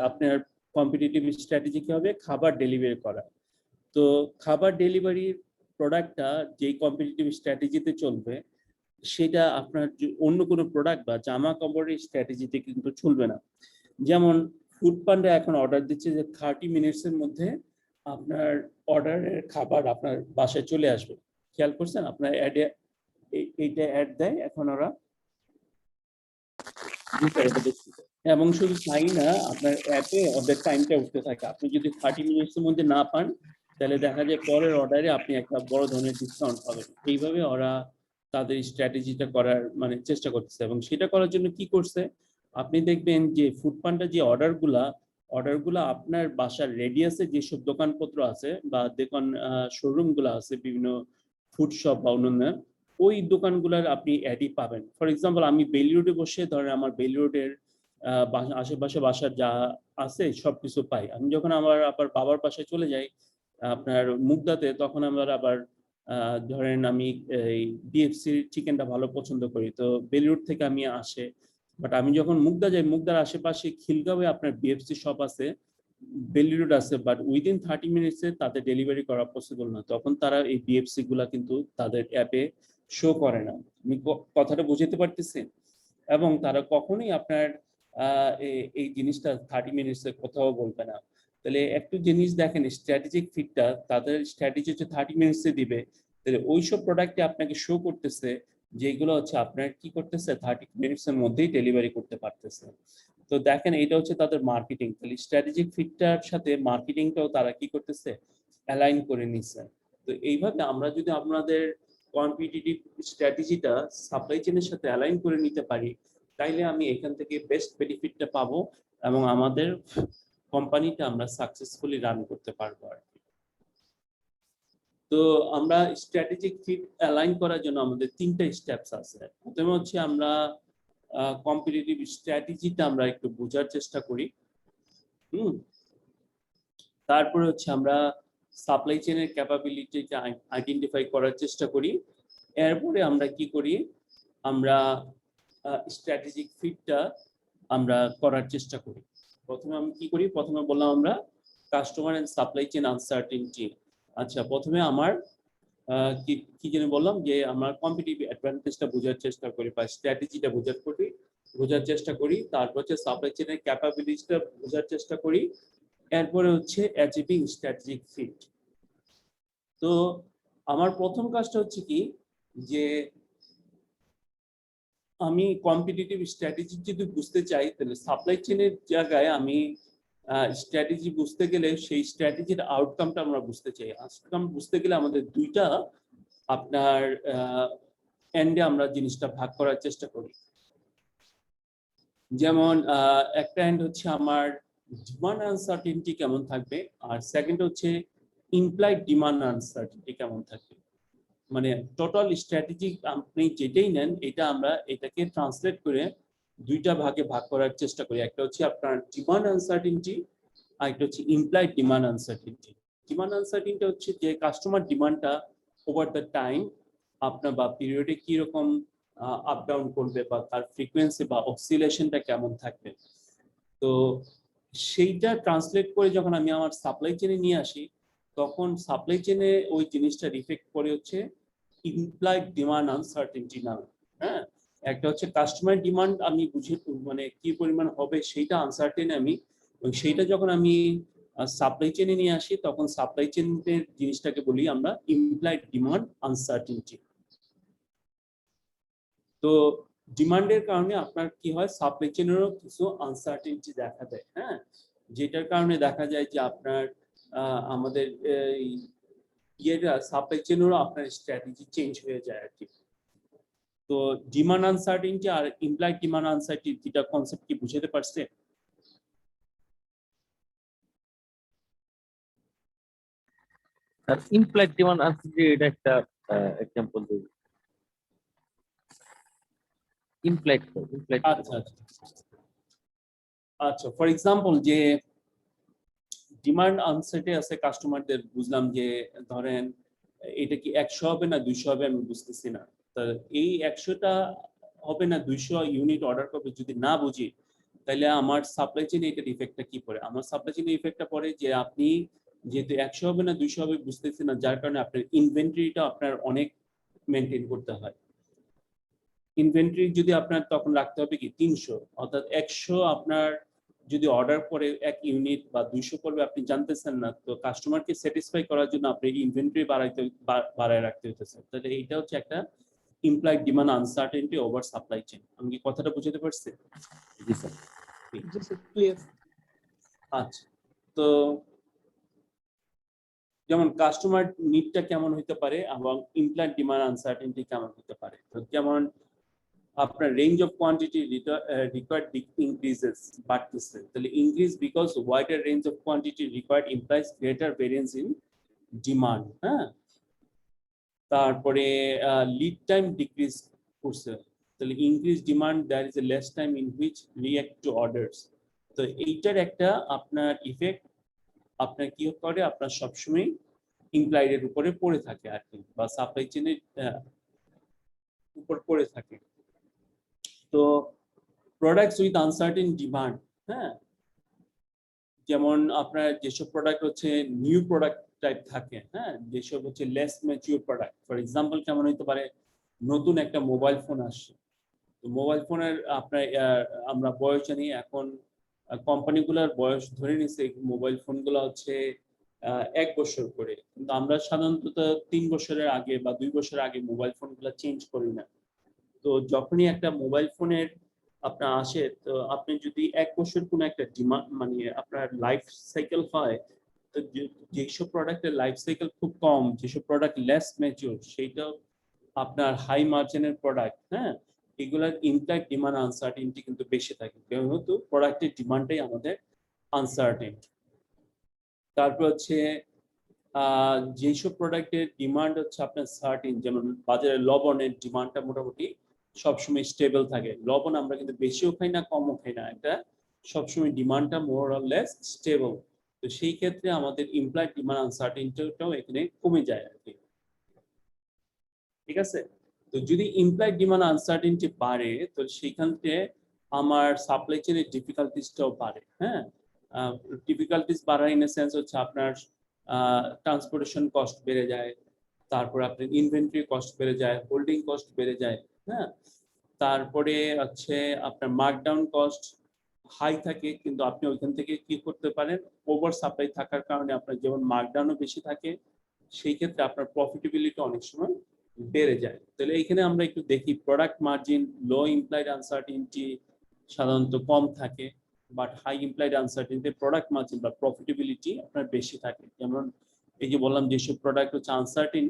আপনার কম্পিটিটিভ স্ট্র্যাটেজি কি হবে, খাবার ডেলিভারি করা। তো খাবার ডেলিভারির প্রোডাক্টটা যেই কম্পিটিটিভ স্ট্র্যাটেজিতে চলবে, সেটা আপনার অন্য কোনো প্রোডাক্ট বা জামা কাপড়ের স্ট্র্যাটেজিতে কিন্তু চলবে না। যেমন ফুড পান্ডা এখন অর্ডার দিচ্ছে যে 30 মিনিটসের মধ্যে আপনার অর্ডারের খাবার আপনার বাসায় চলে আসবে। খেয়াল করছেন আপনার অ্যাডে এইটা অ্যাড দেয় এখন ওরা। এবং শুধু তাই না, আপনার অ্যাপে ওদের টাইমটা উঠতে থাকে। আপনি যদি 30 মিনিটসের মধ্যে না পান তাহলে দেখা যায় পরের অর্ডারে আপনি একটা বড় ধরনের ডিসকাউন্ট পাবেন। এইভাবে ওরা তাদের স্ট্র্যাটেজিটা করার মানে চেষ্টা করতেছে। এবং সেটা করার জন্য কি করছে, আপনি দেখবেন যে ফুড পান্ডা যে অর্ডারগুলো আপনার বাসার রেডিয়াসে যেসব দোকানপত্র আছে বা দোকান শোরুমগুলো আছে, বিভিন্ন ফুড শপ বা অন্যান্য, ওই দোকানগুলোর আপনি অ্যাডই পাবেন। ফর এক্সাম্পল, আমি বেলি রোডে বসে ধরেন আমার বেলি রোডের আশেপাশে বাসার যা আছে সবকিছু পাই। আমি যখন আমার আবার বাবার পাশে চলে যাই আপনার মুগদাতে, তখন আমার আবার ধরেন আমি এই বিএফসি চিকেনটা ভালো পছন্দ করি, তো বেলি রোড থেকে আমি আসে। বাট আমি যখন মুগদা যাই, মুগদার আশেপাশে খিলগাঁওয়ে আপনার বিএফসি শপ আছে, বেলি রোড আছে, বাট উইদিন 30 মিনিটসে তাদের ডেলিভারি করা পসিবল না। তখন তারা এই বিএফসি গুলা কিন্তু তাদের অ্যাপে শো করে না। আমি কথাটা বুঝতে পারতেছি? এবং তারা কখনোই আপনার এই জিনিসটা 30 মিনিটসে কোথাও বলবে না। তাহলে একটু জিনিস দেখেন, স্ট্র্যাটেজিক ফিটটা তাদের স্ট্র্যাটেজি হচ্ছে 30 মিনিটসে দিবে, তাহলে ওইসব প্রোডাক্টে আপনাকে শো করতেছে যেগুলো হচ্ছে আপনার কি করতেছে 30 মিনিটসের মধ্যেই ডেলিভারি করতে পারতেছে। তো দেখেন, এটা হচ্ছে তাদের মার্কেটিং। তাহলে স্ট্র্যাটেজিক ফিটটার সাথে মার্কেটিংটাও তারা কি করতেছে, অ্যালাইন করে নিচ্ছে। তো এইভাবে আমরা যদি আপনাদের কম্পিটিটিভ স্ট্র্যাটেজিটা সাপ্লাই চেনের সাথে অ্যালাইন করে নিতে পারি, তাইলে আমি এখান থেকে বেস্ট বেনিফিটটা পাবো এবং আমাদের কোম্পানিটা আমরা সাকসেসফুলি রান করতে পারবো আর কি। তো আমরা স্ট্র্যাটেজিক ফিট অ্যালাইন করার জন্য আমাদের 3টা স্টেপস আছে। প্রথমে হচ্ছে আমরা কম্পিটিটিভ স্ট্র্যাটেজিটা আমরা একটু বোঝার চেষ্টা করি। তারপরে হচ্ছে আমরা সাপ্লাই চেনের ক্যাপাবিলিটিটা আইডেন্টিফাই করার চেষ্টা করি। এরপরে আমরা কি করি, আমরা স্ট্র্যাটেজিক ফিটটা আমরা করার চেষ্টা করি। প্রথমে আমি কি করি, প্রথমে বললাম আমরা customer and supply chain uncertainty. আচ্ছা, প্রথমে আমার কি যেন বললাম, যে আমরা কম্পিটিটিভ অ্যাডভান্টেজটা বোঝার চেষ্টা করি বা স্ট্র্যাটেজিটা বোঝার চেষ্টা করি। তারপর হচ্ছে সাপ্লাই চেইনের ক্যাপাবিলিটিটা বোঝার চেষ্টা করি। এরপরে হচ্ছে অ্যাচিভিং স্ট্র্যাটেজিক ফিট। তো আমার প্রথম কাজটা হচ্ছে কি, যে আমি কম্পিটিটিভ স্ট্র্যাটেজি যদি বুঝতে চাই তাহলে সাপ্লাই চেইনের জায়গায় আমি স্ট্র্যাটেজি বুঝতে গেলে সেই স্ট্র্যাটেজির আউটকামটা আমরা বুঝতে চাই। আউটকাম বুঝতে গেলে আমাদের দুইটা আপনার এন্ডে আমরা জিনিসটা ভাগ করার চেষ্টা করি। যেমন একটা এন্ড হচ্ছে আমার ডিমান্ড আনসার্টেনটি কেমন থাকবে, আর সেকেন্ড হচ্ছে ইমপ্লাইড ডিমান্ড আনসার্টেনটি কেমন থাকবে। মানে টোটাল স্ট্র্যাটেজি আপনি যেটাই নেন, এটা আমরা এটাকে ট্রান্সলেট করে দুইটা ভাগে ভাগ করার চেষ্টা করি। একটা হচ্ছে আপনার ডিমান্ড আনসার্টেনটি, আর একটা হচ্ছে implied demand uncertainty. Demand uncertainty হচ্ছে যে কাস্টমার ডিমান্ডটা ওভার দ্য টাইম আপনার বা পিরিয়ডে কি রকম আপ ডাউন করবে, বা তার ফ্রিকোয়েন্সি বা অসিলেশনটা কেমন থাকবে। তো সেইটা ট্রান্সলেট করে যখন আমি আমার সাপ্লাই চেনে নিয়ে আসি, তখন সাপ্লাই চেনে ওই জিনিসটা রিফ্লেক্ট করে হচ্ছে ইমপ্লাইড ডিমান্ড আনসার্টেনটি নামে। হ্যাঁ, একটা হচ্ছে কাস্টমার ডিমান্ড আমি বুঝে মানে কি পরিমাণ হবে সেইটা আনসার্টেন আমি, সেইটা যখন আমি সাপ্লাই চেনে নিয়ে আসি তখন সাপ্লাই চেনের জিনিসটাকে বলি আমরা ইমপ্লাইড ডিমান্ড আনসার্টেনটি। তো ডিমান্ডের কারণে আপনার কি হয়, সাপ্লাই চেনেরও কিছু আনসার্টেনটি দেখা দেয়। হ্যাঁ, যেটার কারণে দেখা যায় যে আপনার আমাদের ইয়েটা সাপ্লাই চেনেরও আপনার স্ট্র্যাটেজি চেঞ্জ হয়ে যায় আর কি। তো ডিমান্ড আনসার্টেনটি আর ইমপ্লাইড ডিমান্ড আনসার্টেনটিটা কনসেপ্ট কি বুঝাতে পারছে? আর ইমপ্লাইড ডিমান্ড আনসার্টেনটি এটা একটা এক্সাম্পল দিই। ইমপ্লাইড আচ্ছা আচ্ছা আচ্ছা, ফর এক্সাম্পল যে ডিমান্ড আনসার্টে আছে কাস্টমারদের, বুঝলাম যে ধরেন এটা কি 100 হবে না 200 হবে আমি বুঝতেছি না। তো এই 100টা হবে না 200 ইউনিট অর্ডার করবে যদি না বুঝি, তাহলে আমার সাপ্লাই চেইনে এটার ইফেক্টটা কি পড়ে? আমার সাপ্লাই চেইনে ইফেক্টটা পড়ে যে আপনি যেহেতু 100 হবে না 200 হবে বুঝতেছেন না, যার কারণে আপনার ইনভেন্টরিটা আপনার অনেক মেনটেন করতে হয়। ইনভেন্টরি যদি আপনার তখন রাখতে হবে কি 300, অর্থাৎ 100 আপনার যদি অর্ডার করে 1 ইউনিট বা 200 করবে আপনি জানতেছেন না, তো কাস্টমারকে স্যাটিসফাই করার জন্য আপনি ইনভেন্টরি বাড়ায় রাখতে হতেছে। তাহলে এইটা হচ্ছে একটা implied demand uncertainty over supply chain. আমি কি কথাটা বুঝাতে পারছি? জি স্যার। আচ্ছা, তো যেমন কাস্টমার নিডটা কেমন হতে পারে এবং ইমপ্লাইড ডিমান্ড আনসার্টেনটি কেমন হতে পারে। তো যেমন আপনার range of quantity required increases বাড়তেছে, তাহলে increase because wider range of quantity required implies greater variance in demand. হ্যাঁ, তারপরে লিড টাইম ডিক্রিজ করছে, তাহলে increase demand there is a less time in which react to orders. তো এইটার একটা আপনার ইফেক্ট আপনার কি করে, আপনার সবসময় ইমপ্লাইডের উপরে পড়ে থাকে আর কি, বা সাপ্লাই চেনের উপর পড়ে থাকে। তো প্রোডাক্টস উইথ আনসার্টেন ডিমান্ড, হ্যাঁ, যেমন আপনার যেসব প্রোডাক্ট হচ্ছে নিউ প্রোডাক্ট টাইপ থাকে, হ্যাঁ, যেসব হচ্ছে less mature product. For example কেমন হতে পারে, নতুন একটা মোবাইল ফোন আসছে, তো মোবাইল ফোনের আপনার আমরা বয়স জানি, এখন কোম্পানিগুলোর বয়স ধরে নিচ্ছে মোবাইল ফোনগুলো হচ্ছে 1 বছর করে, কিন্তু আমরা সাধারণত 3 বছরের আগে বা 2 বছর আগে মোবাইল ফোনগুলো চেঞ্জ করি না। তো যখনই একটা মোবাইল ফোনের আপনার আসে, তো আপনি যদি 1 বছর কোনো একটা ডিমান্ড মানে আপনার লাইফ সাইকেল হয়, তো যেসব প্রোডাক্টের লাইফ সাইকেল খুব কম, যেসব প্রোডাক্ট লেস ম্যাচিউর, সেইটা আপনার হাই মার্জিনের প্রোডাক্ট, হ্যাঁ, এগুলার ইমপ্লাইড ডিমান্ড আনসার্টেনটি কিন্তু বেশি থাকে, যেহেতু প্রোডাক্টের ডিমান্ডটাই আমাদের আনসার্টেন। তারপর হচ্ছে যেসব প্রোডাক্টের ডিমান্ড হচ্ছে আপনার সার্টেন, যেমন বাজারে লবণের ডিমান্ডটা মোটামুটি সবসময় স্টেবল থাকে। লবণ আমরা কিন্তু বেশিও খাই না কমও খাই না, এটা সবসময় ডিমান্ডটা মোর অর লেস স্টেবল। তো সেই ক্ষেত্রে আমাদের ইমপ্লাইড ডিমান্ড আনসার্টেনটিটাও এখানে কমে যায় আর কি। ঠিক আছে, তো যদি ইমপ্লাইড ডিমান্ড আনসার্টেনটি বাড়ে, তো সেইখান থেকে আমার সাপ্লাই চেইনের ডিফিকাল্টিসটাও বাড়ে। হ্যাঁ, ডিফিকাল্টিস বাড়ার ইন এ সেন্স হচ্ছে আপনার ট্রান্সপোর্টেশন কস্ট বেড়ে যায়, তারপর আপনার ইনভেন্টরি কস্ট বেড়ে যায়, হোল্ডিং কস্ট বেড়ে যায়। হ্যাঁ, তারপরে হচ্ছে আপনার মার্কডাউন কস্ট হাই থাকে, কিন্তু আপনি ওইখান থেকে কি করতে পারেন, ওভার সাপ্লাই থাকার কারণে আপনার যেমন মার্কডাউনও বেশি থাকে, সেই ক্ষেত্রে আপনার প্রফিটেবিলিটি অনেক সময় বেড়ে যায়। তাহলে এইখানে আমরা একটু দেখি product margin low implied uncertainty সাধারণত কম থাকে, but high implied uncertainty product margin বা প্রফিটেবিলিটি আপনার বেশি থাকে। যেমন এই যে বললাম যেসব প্রোডাক্ট হচ্ছে আনসার্টেন,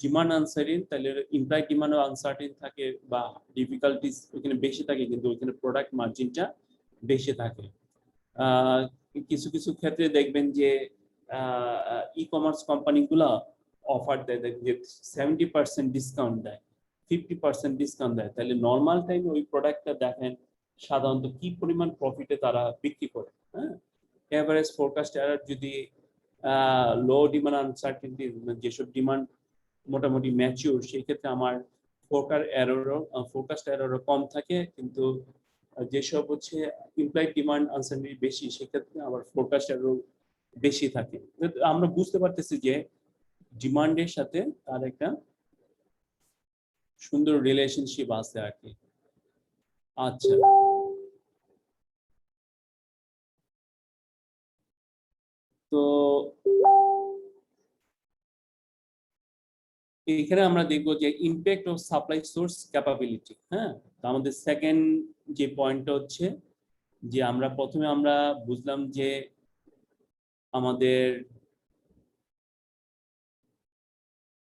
ডিমান্ড আনসার্টেন, তাহলে ইমপ্লাইড ডিমান্ডও আনসার্টেন থাকে বা ডিফিকাল্টিস ওখানে বেশি থাকে, কিন্তু ওইখানে প্রোডাক্ট মার্জিনটা বেশি থাকে। কিছু কিছু ক্ষেত্রে দেখবেন যে ই কমার্স কোম্পানিগুলো অফার দেয় যে 70% ডিসকাউন্ট দেয়, 50% ডিসকাউন্ট দেয়, তাহলে নর্মাল টাইমে ওই প্রোডাক্টটা দেখেন সাধারণত কি পরিমাণ প্রফিটে তারা বিক্রি করে। হ্যাঁ, এভারেজ ফোরকাস্ট এরার যদি লো ডিমান্ড আনসার্টেনিটি, যেসব ডিমান্ড মোটামুটি ম্যাচিউর, সেই ক্ষেত্রে আমার ফোরকাস্ট এররও কম থাকে, কিন্তু যেসব হচ্ছে ইমপ্লাইড ডিমান্ড আনসার্টেনিটি বেশি, সেক্ষেত্রে আমার ফোরকাস্ট এরর বেশি থাকে। আমরা বুঝতে পারতেছি যে ডিমান্ডের সাথে তার একটা সুন্দর রিলেশনশিপ আছে আর কি। আচ্ছা, তো এখানে আমরা দেখব যে impact of supply source capability. হ্যাঁ, তো আমাদের সেকেন্ড যে পয়েন্টটা হচ্ছে যে আমরা প্রথমে আমরা বুঝলাম যে আমাদের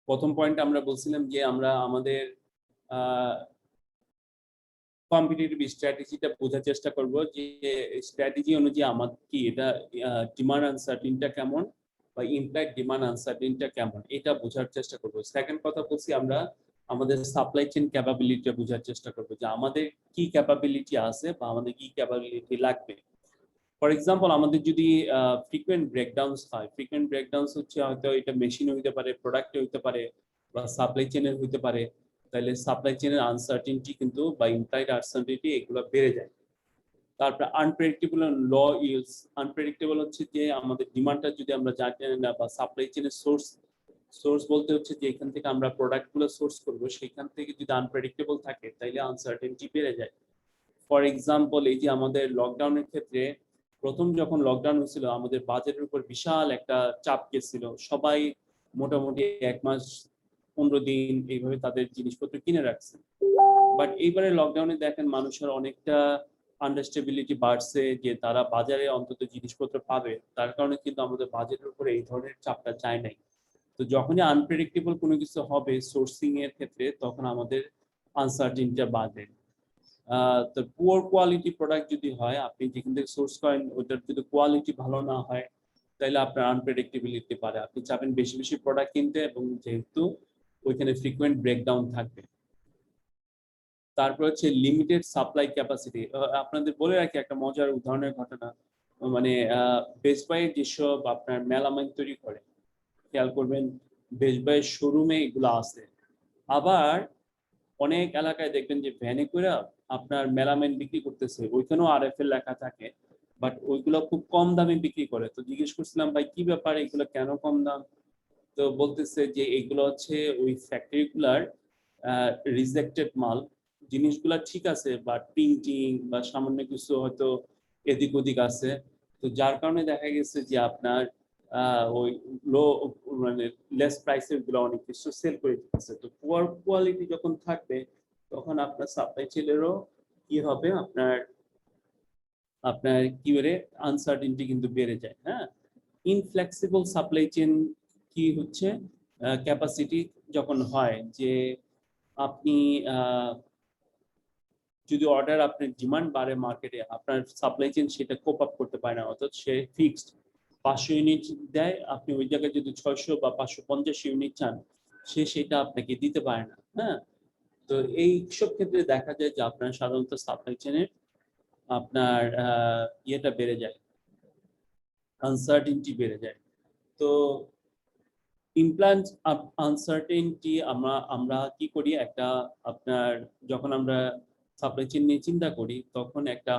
প্রথম পয়েন্ট আমরা বলছিলাম যে আমরা আমাদের কম্পিটিটিভ স্ট্র্যাটেজিটা বোঝার চেষ্টা করব, যে স্ট্র্যাটেজি অনুযায়ী আমার কি এটা ডিমান্ড আনসার্টেনিটিটা কেমন বা ইমপ্যাক্ট ডিমান্ড আনসার্টেনিটিটা কেমন, এটা বোঝার চেষ্টা করব। সেকেন্ড কথা বলছি আমরা আমাদের সাপ্লাই চেইন ক্যাপাবিলিটিটা বোঝার চেষ্টা করব, যে আমাদের কি ক্যাপাবিলিটি আছে বা আমাদের কি ক্যাপাবিলিটি লাগবে। ফর এক্সাম্পল, আমাদের যদি ফ্রিকোয়েন্ট ব্রেকডাউনস হয়, ফ্রিকোয়েন্ট ব্রেকডাউনস হচ্ছে হয়তো এটা মেশিনে হইতে পারে, প্রোডাক্টে হইতে পারে, বা সাপ্লাই চেইনের হইতে পারে, তাহলে সাপ্লাই চেইনের আনসার্টেনিটি কিন্তু বা ইমপ্লাইড আনসার্টেনিটি এগুলো বেড়ে যায়। তারপরে আনপ্রেডিক্টেবল ল ইলস, আনপ্রেডিক্টেবল হচ্ছে যে আমাদের ডিমান্ডটা যদি আমরা জানি না, বা সাপ্লাই চেইনের সোর্স বলতে হচ্ছে যে এখান থেকে আমরা প্রোডাক্টগুলো সোর্স করব, সেখান থেকে যদি আনপ্রেডিক্টেবল থাকে তাহলে আনসার্টেনিটি বেড়ে যায়। ফর এক্সাম্পল, এই যে আমাদের লকডাউনের ক্ষেত্রে প্রথম যখন লকডাউন হয়েছিল, আমাদের বাজেটের উপর বিশাল একটা চাপ গেছিল, সবাই মোটামুটি 1 মাস 15 দিন এইভাবে তাদের জিনিসপত্র কিনে রাখছে। বাট এইবারে লকডাউনে দেখেন মানুষের অনেকটা আন্ডারস্টেবিলিটি বাড়ছে, যে তারা বাজারে অন্তত জিনিসপত্র পাবে, তার কারণে কিন্তু আমাদের বাজেটের উপরে এই ধরনের চাপটা যায় নাই। তো যখনই আনপ্রেডিক্টেবল কোনো কিছু হবে সোর্সিং এর ক্ষেত্রে, তখন আমাদের আনসার্টেনিটিটা বাড়বে। তো পুয়ার কোয়ালিটি প্রোডাক্ট যদি হয়, আপনি যেখান থেকে সোর্স করেন ওটার যদি কোয়ালিটি ভালো না হয়, তাহলে আপনার আনপ্রেডিক্টেবিলিটি বাড়ে, আপনি চাবেন বেশি বেশি প্রোডাক্ট কিনতে, এবং যেহেতু ওইখানে ফ্রিকোয়েন্ট ব্রেকডাউন থাকবে। তারপর হচ্ছে লিমিটেড সাপ্লাই ক্যাপাসিটি। আপনাদের বলে রাখি একটা মজার উদাহরণের ঘটনা, মানে বেস্ট বাই যেসব আপনার মেলামাইন তৈরি করে, খেয়াল করবেন বেস্ট বাই শোরুমে এগুলো আছে। আবার অনেক এলাকায় দেখবেন যে ভ্যানে করে আপনার মেলামাইন বিক্রি করতেছে, ওইখানেও আরএফএল লেখা থাকে, বাট ওইগুলো খুব কম দামে বিক্রি করে। তো জিজ্ঞেস করছিলাম, ভাই কি ব্যাপার, এগুলো কেন কম দাম? তো বলতেছে যে এগুলো হচ্ছে ওই ফ্যাক্টরিগুলার রিজেক্টেড মাল, জিনিসগুলা ঠিক আছে, বাট প্রিন্টিং বা সামান্য কিছু হয়তো এদিক ওদিক আছে, তো যার কারণে দেখা গেছে যে আপনার ওই লো মানে লেস প্রাইসের গুলো অনেক কিছু সেল করে দিচ্ছে। তো পুয়ার কোয়ালিটি যখন থাকবে, তখন আপনার সাপ্লাই চেইনেরও কি হবে, আপনার আপনার কি বেড়ে আনসার্টেনিটি কিন্তু বেড়ে যায়। হ্যাঁ, ইনফ্লেক্সিবল সাপ্লাই চেইন কি হচ্ছে, ক্যাপাসিটি যখন হয় যে আপনি যদি অর্ডার আপনার ডিমান্ড বাড়ে মার্কেটে, আপনার সাপ্লাই চেইন সেটা কোপ আপ করতে পারে না, অর্থাৎ সে ফিক্সড 500 ইউনিট দেয়, আপনি ওই জায়গায় যদি 600 বা 550 ইউনিট চান, সে সেটা আপনাকে দিতে পারে না। হ্যাঁ, তো এই সব ক্ষেত্রে দেখা যায় যে আপনার সাধারণত সাপ্লাই চেইনের আপনার ইয়েটা বেড়ে যায়, আনসার্টেনিটি বেড়ে যায়। তো ইমপ্লান্ট আনসার্টেনিটি আমরা কি করি, একটা আপনার যখন আমরা সাপ্লাই চেইন নিয়ে চিন্তা করি, তখন একটা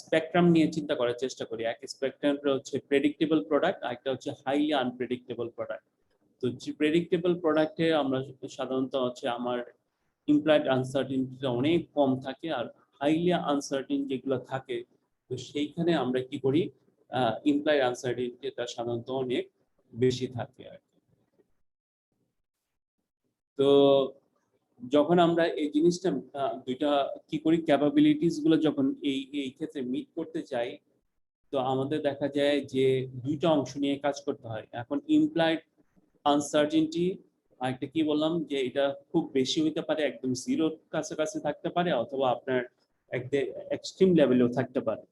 স্পেকট্রাম নিয়ে চিন্তা করার চেষ্টা করি। এক স্পেকট্রামটা হচ্ছে প্রেডিক্টেবল প্রোডাক্ট, আর একটা হচ্ছে হাইলি আনপ্রেডিক্টেবল প্রোডাক্ট। তো প্রেডিক্টেবল প্রোডাক্টে আমরা সাধারণত হচ্ছে আমার ইমপ্লাইড আনসার্টেনিটিটা অনেক কম থাকে, আর হাইলি আনসার্টেন যেগুলো থাকে, তো সেইখানে আমরা কি করি, ইমপ্লাইড আনসার্টেনিটিটা সাধারণত অনেক বেশি থাকে আর কি। তো যখন আমরা এই জিনিসটা দুইটা কি করি, ক্যাপাবিলিটিস গুলো যখন এই ক্ষেত্রে মিট করতে চাই, তো আমাদের দেখা যায় যে দুইটা অংশ নিয়ে কাজ করতে হয়। এখন ইমপ্লয়েড আনসার্টেনটি, আরেকটা কি বললাম যে এটা খুব বেশি হইতে পারে, একদম জিরোর কাছাকাছি থাকতে পারে, অথবা আপনার একদম এক্সট্রিম লেভেলেও থাকতে পারে।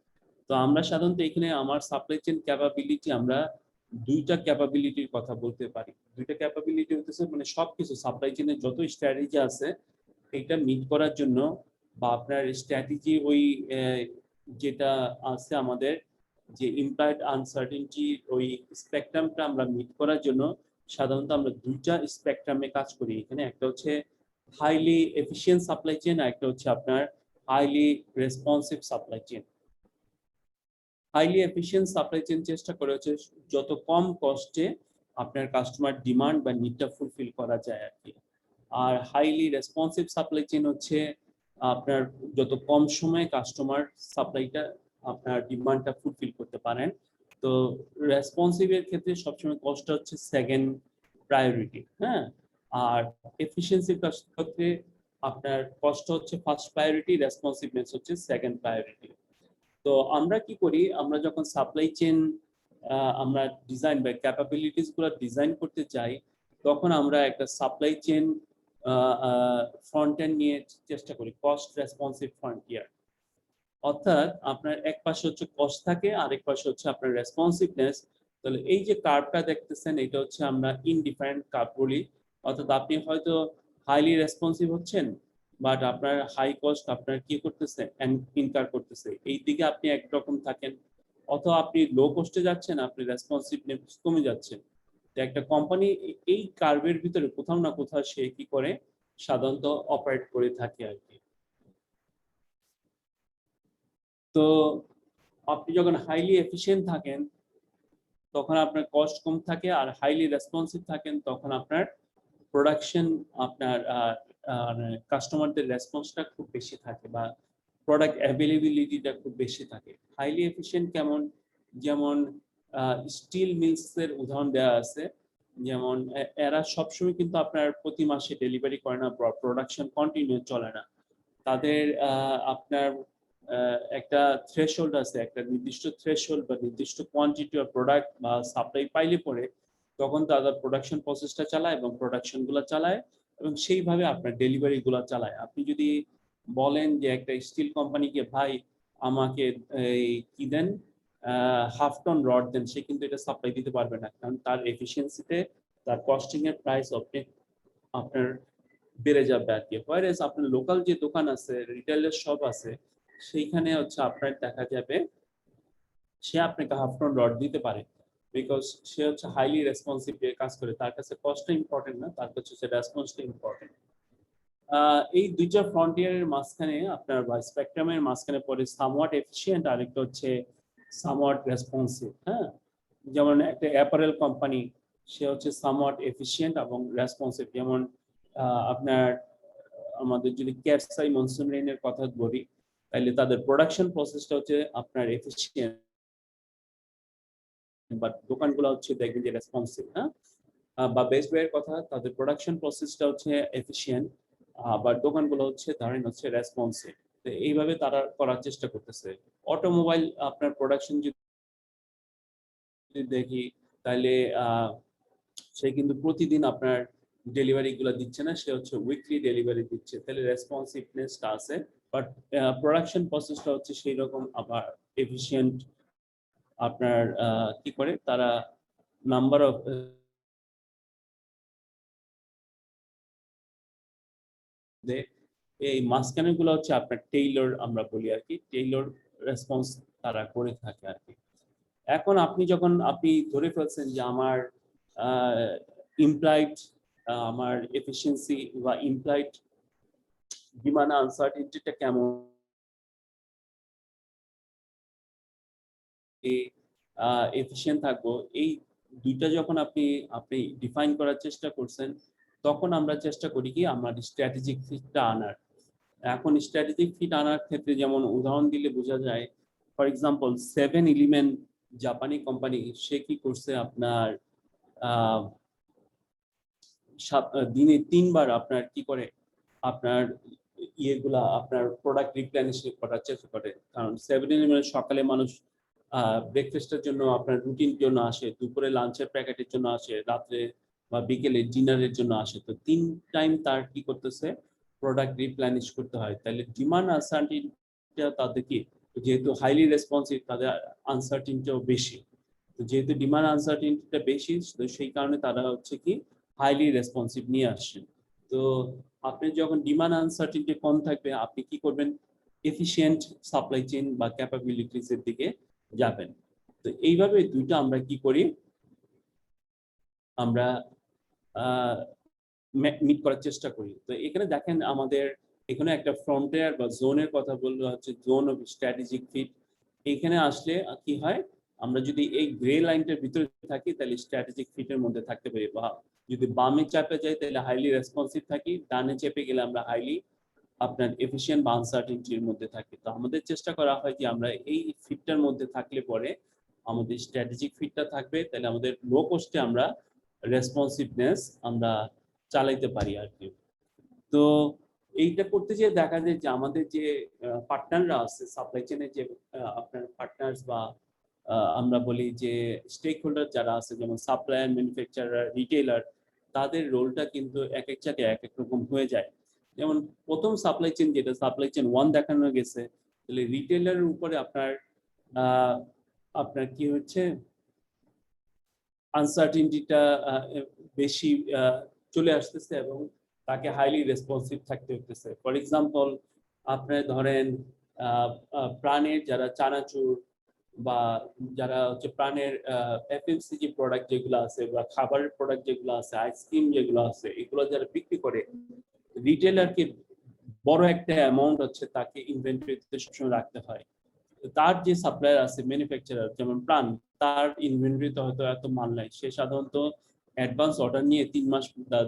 তো আমরা সাধারণত এখানে আমার সাপ্লাই চেইন ক্যাপাবিলিটি, আমরা দুইটা ক্যাপাবিলিটির কথা বলতে পারি। দুইটা ক্যাপাবিলিটি হতেছে মানে সবকিছু সাপ্লাই চেইনের যত স্ট্র্যাটেজি আছে এটা মিট করার জন্য, বা আপনার স্ট্র্যাটেজি ওই যেটা আছে আমাদের যে ইমপ্লয়েড আনসার্টেনটি ওই স্পেকট্রামটা আমরা মিট করার জন্য সাধারণত আমরা দুইটা স্পেকট্রামে কাজ করি। এখানে একটা হচ্ছে হাইলি এফিশিয়েন্ট সাপ্লাই চেইন, আর একটা হচ্ছে আপনার highly responsive supply chain. Highly efficient supply chain চেষ্টা করে হচ্ছে যত কম কস্টে আপনার কাস্টমার ডিমান্ড বা নিডটা ফুলফিল করা যায় আর কি। Are highly responsive supply chain হচ্ছে আপনার যত কম সময়ে কাস্টমার সাপ্লাইটা আপনার ডিমান্ডটা ফুলফিল করতে পারেন। তো রেসপন্সিভ এর ক্ষেত্রে সবসময় কস্ট হচ্ছে সেকেন্ড প্রায়োরিটি, হ্যাঁ। আর এফিশিয়েন্সির ক্ষেত্রে আপনার কস্ট হচ্ছে ফার্স্ট প্রায়োরিটি, রেসপন্সিভনেস হচ্ছে সেকেন্ড প্রায়োরিটি। তো আমরা কি করি, আমরা যখন সাপ্লাই চেইন আমরা ডিজাইন বা ক্যাপাবিলিটিস গুলো ডিজাইন করতে চাই, তখন আমরা একটা সাপ্লাই চেইন ফ্রন্ট এন্ড নিয়ে চেষ্টা করি, কস্ট রেসপন্সিভ ফ্রন্টিয়ার। অর্থাৎ আপনার এক পাশে হচ্ছে কস্ট থাকে, আরেক পাশে হচ্ছে আপনার রেসপন্সিভনেস। তাহলে এই যে কার্ভটা দেখতেছেন, এটা হচ্ছে আমরা ইনডিফারেন্ট কার্ভ বলি। অর্থাৎ আপনি হয়তো হাইলি রেসপন্সিভ হচ্ছেন, বাট আপনার হাই কস্ট আপনার কি করতেছে, ইনকার করতেছে, এই দিকে আপনি একরকম থাকেন। অথবা আপনি লো কস্টে যাচ্ছেন, আপনি রেসপন্সিভনেস কমে যাচ্ছেন। তো একটা কোম্পানি এই কার্ভের ভিতরে কোথাও না কোথাও সে কি করে সাধারণত অপারেট করে থাকে আর কি। তো আপনি যখন হাইলি এফিশিয়েন্ট থাকেন তখন আপনার কস্ট কম থাকে, আর হাইলি রেসপন্সিভ থাকেন তখন আপনার প্রোডাকশন, আপনার কাস্টমারদের রেসপন্সটা খুব বেশি থাকে, বা প্রোডাক্ট অ্যাভেলেবিলিটিটা খুব বেশি থাকে। হাইলি এফিশিয়েন্ট কেমন, যেমন স্টিল মিলসের উদাহরণ দেওয়া আছে। যেমন এরা সবসময় কিন্তু আপনার প্রতি মাসে ডেলিভারি করে না, প্রোডাকশন কন্টিনিউ চলে না। তাদের আপনার একটা থ্রেশহোল্ড আছে, একটা নির্দিষ্ট থ্রেশহোল্ড বা নির্দিষ্ট কোয়ান্টিটি অফ প্রোডাক্ট বা সাপ্লাই পাইলে পরে তখন তাদের প্রোডাকশন প্রসেসটা চালায় এবং প্রোডাকশন গুলো চালায়, এবং সেইভাবে আপনার ডেলিভারি গুলো চালায়। আপনি যদি বলেন যে একটা স্টিল কোম্পানিকে, ভাই আমাকে এই কি দেন, হাফ টন রড দেন, সে কিন্তু এটা সাপ্লাই দিতে পারবে না, কারণ তার এফিসিয়েন্সিতে তার কস্টিং এর প্রাইস আপনার বেড়ে যাবে আর কি। হোয়ারেস আপনার লোকাল যে দোকান আছে, রিটেলের শপ আছে, সেইখানে হচ্ছে আপনার দেখা যাবে সে আপনাকে হাফ টন রড দিতে পারে, বিকজ সে হচ্ছে হাইলি রেসপন্সিভ কাজ করে, তার কাছে কস্টটা ইম্পর্টেন্ট না, তার কাছে হচ্ছে রেসপন্সটা ইম্পর্টেন্ট। এই দুইটা ফ্রন্টিয়ারের মাঝখানে আপনার বা স্পেকট্রামের মাঝখানে পড়ে সামওয়াট এফিশিয়েন্ট, আর একটা হচ্ছে সামওয়াট রেসপন্সিভ। হ্যাঁ, যেমন একটা অ্যাপারেল কোম্পানি, সে হচ্ছে সামওয়াট এফিশিয়েন্ট এবং রেসপন্সিভ। যেমন আপনার আমাদের যদি ক্যাটসাই মনসুন রেইনের কথা বলি, তাহলে তাদের প্রোডাকশন প্রসেসটা হচ্ছে আপনার এফিশিয়েন্ট, বাট দোকানগুলো হচ্ছে দেখবেন যে রেসপন্সিভ। হ্যাঁ, বা বেস্ট ওয়ের কথা, তাদের প্রোডাকশন প্রসেসটা হচ্ছে এফিশিয়েন্ট, আবার দোকানগুলো হচ্ছে ধরেন হচ্ছে রেসপন্সিভ। তো এইভাবে তারা করার চেষ্টা করতেছে। অটোমোবাইল আপনার প্রোডাকশন যদি দেখি, তাহলে সে কিন্তু প্রতিদিন আপনার ডেলিভারি গুলো দিচ্ছে না, সে হচ্ছে উইকলি ডেলিভারি দিচ্ছে, তাহলে রেসপন্সিভনেসটা আছে, বাট প্রোডাকশন প্রসেসটা হচ্ছে সেই রকম আবার এফিশিয়েন্ট। আপনার কি করে তারা নাম্বার অফ এই মাঝখানে গুলো হচ্ছে আপনার টেইলর আমরা বলি আর কি, টেইলর রেসপন্স তারা করে থাকে আর কি। এখন আপনি যখন আপনি ধরে ফেলছেন যে আমার ইমপ্লয়েড আমার এফিসিয়েন্সি বা ইমপ্লয়েড ডিমান্ড আনসার্টেনিটিটা কেমন, এফিশিয়েন্ট থাকবো, এই দুইটা যখন আপনি আপনি ডিফাইন করার চেষ্টা করছেন, তখন আমরা চেষ্টা করি কি আমার স্ট্র্যাটেজিক ফিটটা আনার। এখন স্ট্র্যাটেজিক ফিট আনার ক্ষেত্রে যেমন উদাহরণ দিলে বোঝা যায়, ফর এক্সাম্পল 7-Eleven জাপানি কোম্পানি, সে কি করছে আপনার দিনে 3 বার আপনার কি করে আপনার ইয়েগুলা আপনার প্রোডাক্ট রিপ্লেনিশ করার চেষ্টা করে। কারণ 7-Eleven সকালে মানুষ ব্রেকফাস্টের জন্য আপনার রুটিনের জন্য আসে, দুপুরে লাঞ্চের প্যাকেটের জন্য আসে, রাত্রে বা বিকেলে ডিনারের জন্য আসে। তো 3 টাইম তার কি করতেছে, প্রোডাক্ট রিপ্লেনিশ করতে হয়। তাহলে ডিমান্ড আনসার্টিনিটিটা তাদের কি, যেহেতু হাইলি রেসপন্সিভ, তাদের আনসার্টিনিটিও বেশি। তো যেহেতু ডিমান্ড আনসার্টিনিটিটা বেশি, তো সেই কারণে তারা হচ্ছে কি হাইলি রেসপন্সিভ নিয়ে আসছে। তো আপনি যখন ডিমান্ড আনসার্টিনিটি কম থাকবে, আপনি কি করবেন, এফিশিয়েন্ট সাপ্লাই চেইন বা ক্যাপাবিলিটিস এর দিকে যাবেন। তো এইভাবে দুইটা আমরা কি করি, আমরা মিট করার চেষ্টা করি। তো এখানে দেখেন আমাদের এখানে একটা ফ্রন্টিয়ার বা জোনের কথা বললো, হচ্ছে জোন অফ স্ট্র্যাটেজিক ফিট। এখানে আসলে কি হয়, আমরা যদি এই গ্রে লাইনটার ভিতরে থাকি তাহলে স্ট্র্যাটেজিক ফিটের মধ্যে থাকতে পারি, বা যদি বামে চাপে যাই তাহলে হাইলি রেসপন্সিভ থাকি, ডানে চেপে গেলে আমরা হাইলি আপনার এফিশিয়েন্ট বা আনসার্টেনটির মধ্যে থাকি। তো আমাদের চেষ্টা করা হয় যে আমরা এই ফিটটার মধ্যে থাকলে পরে আমাদের স্ট্র্যাটেজিক ফিটটা থাকবে, তাহলে আমাদের লো কস্টে আমরা রেসপন্সিভনেস আমরা চালাইতে পারি আর কি। তো এইটা করতে যেয়ে দেখা যায় যে আমাদের যে পার্টনাররা আছে সাপ্লাই চেনের, যে আপনার পার্টনার্স বা আমরা বলি যে স্টেক হোল্ডার যারা আছে, যেমন সাপ্লায়ার, ম্যানুফ্যাকচারার, রিটেইলার, তাদের রোলটা কিন্তু এক এক জায়গায় এক এক রকম হয়ে যায়। যেমন প্রথম সাপ্লাই চেন, যেটা সাপ্লাই চেন 1 দেখানো গেছে, তাহলে রিটেইলারের উপরে আপনার কি হচ্ছে, আনসার্টিনিটিটা বেশি চলে আসতেছে এবং তাকে হাইলি রেসপন্সিভ থাকতে হতেছে। ফর এক্সাম্পল, আপনার ধরেন প্রাণের যারা চানাচুর বা যারা হচ্ছে প্রাণের এফএমসিজি প্রোডাক্ট যেগুলো আছে, বা খাবারের প্রোডাক্ট যেগুলো আছে, আইসক্রিম যেগুলো আছে, এগুলো যারা বিক্রি করে, রিটেলারকে বড় একটা অ্যামাউন্ট হচ্ছে তাকে ইনভেন্টরিতে সবসময় রাখতে হয়। তার যে সাপ্লায়ার আছে, ম্যানুফ্যাকচারার যেমন প্রাণ, তার ইনভেন্টরিতে হয়তো এত মাল নাই, সে সাধারণত অ্যাডভান্স অর্ডার নিয়ে 3 মাস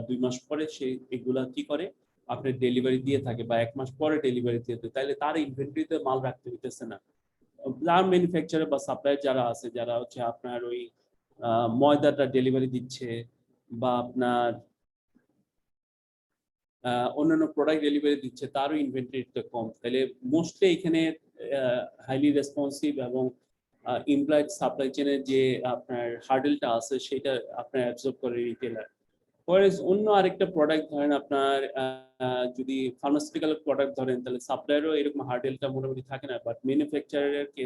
2 মাস পরে সে এগুলা কি করে আপনার ডেলিভারি দিয়ে থাকে, বা 1 মাস পরে ডেলিভারি দিয়ে থাকে, তাহলে তার ইনভেন্টরিতে মাল রাখতে হইতেছে না। তার ম্যানুফ্যাকচারার বা সাপ্লায়ার যারা আছে, যারা হচ্ছে আপনার ওই ময়দাটা ডেলিভারি দিচ্ছে, বা আপনার অন্যান্য প্রোডাক্ট ডেলিভারি দিচ্ছে, তারও ইনভেন্টরিটা কম। তাহলে মোস্টলি এখানে হাইলি রেসপন্সিভ এবং ইমপ্লয়েড সাপ্লাই চেনের যে আপনার হার্ডেলটা আছে, সেটা আপনার অ্যাবজর্ব করে রিটেলার। ওয়ারেজ অন্য আরেকটা প্রোডাক্ট ধরেন আপনার যদি ফার্মাসিউটিক্যাল প্রোডাক্ট ধরেন, তাহলে সাপ্লায়ারও এরকম হার্ডেলটা মোটামুটি থাকে না, বাট ম্যানুফ্যাকচারারকে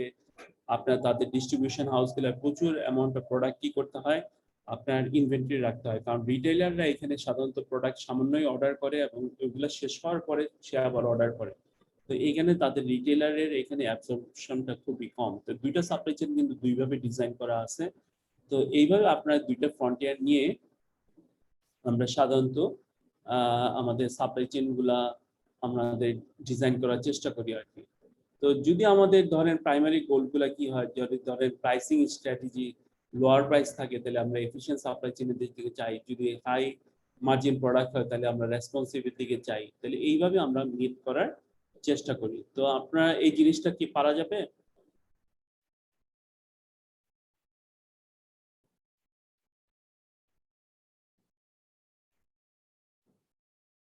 আপনার তাদের ডিস্ট্রিবিউশন হাউসগুলো প্রচুর অ্যামাউন্ট অফ প্রোডাক্ট কি করতে হয়, আপনার ইনভেন্টরি রাখতে হয়। কারণ রিটেইলাররা এখানে সাধারণত প্রোডাক্ট সামান্যই অর্ডার করে এবং ওইগুলো শেষ হওয়ার পরে সে আবার অর্ডার করে। তো এইখানে তাদের রিটেইলারের এখানে অ্যাবসর্পশনটা খুবই কম। তো দুইটা সাপ্লাই চেইন কিন্তু দুইভাবে ডিজাইন করা আছে। তো এইভাবে আপনার দুইটা ফ্রন্টিয়ার নিয়ে আমরা সাধারণত আমাদের সাপ্লাই চেইন গুলা আমাদের ডিজাইন করার চেষ্টা করি আর কি। তো যদি আমাদের ধরেন প্রাইমারি গোলগুলা কি হয়, যদি ধরেন প্রাইসিং স্ট্র্যাটেজি লোয়ার প্রাইস থাকে, তাহলে আমরা এফিশিয়েন্ট সাপ্লাই চেইনের দিকে চাই। যদি হাই মার্জিন প্রোডাক্ট হয়, তাহলে আমরা রেসপন্সিভিটির দিকে চাই। তাহলে এইভাবে আমরা মিট করার চেষ্টা করি। তো আপনারা এই জিনিসটা কি পারা যাবে?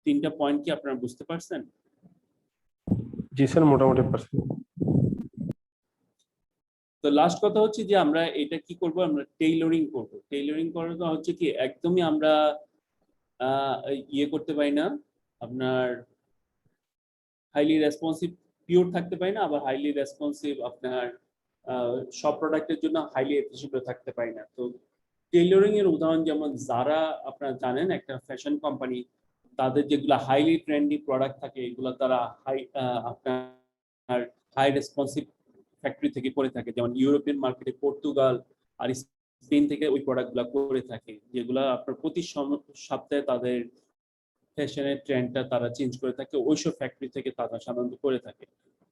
তিনটা পয়েন্ট কি আপনারা বুঝতে পারছেন? জি স্যার, মোটামুটি পারছেন। তো লাস্ট কথা হচ্ছে যে আমরা এটা কি করব, আমরা টেইলরিং করব। টেইলরিং করাটা হচ্ছে কি একদমই আমরা ইয়ে করতে পারি না, আপনার হাইলি রেসপন্সিভ পিওর থাকতে পারি না, আবার হাইলি রেসপন্সিভ আপনার সব প্রোডাক্টের জন্য হাইলি এফিশিয়েন্ট থাকতে পারি না। তো টেইলরিং এর উদাহরণ যেমন যারা আপনারা জানেন একটা ফ্যাশন কোম্পানি, তাদের যেগুলো হাইলি ট্রেন্ডি প্রোডাক্ট থাকে, এগুলো তারা আপনার হাই রেসপন্সিভ ফ্যাক্টরি থেকে করে থাকে। যেমন ইউরোপিয়ান মার্কেটে পর্তুগাল আর স্পেন থেকে ওই প্রোডাক্টগুলো করে থাকে, যেগুলো আপনার প্রতি সপ্তাহে তাদের ফ্যাশনের ট্রেন্ডটা তারা চেঞ্জ করে থাকে, ওইসব ফ্যাক্টরি থেকে তারা সাধারণত করে থাকে।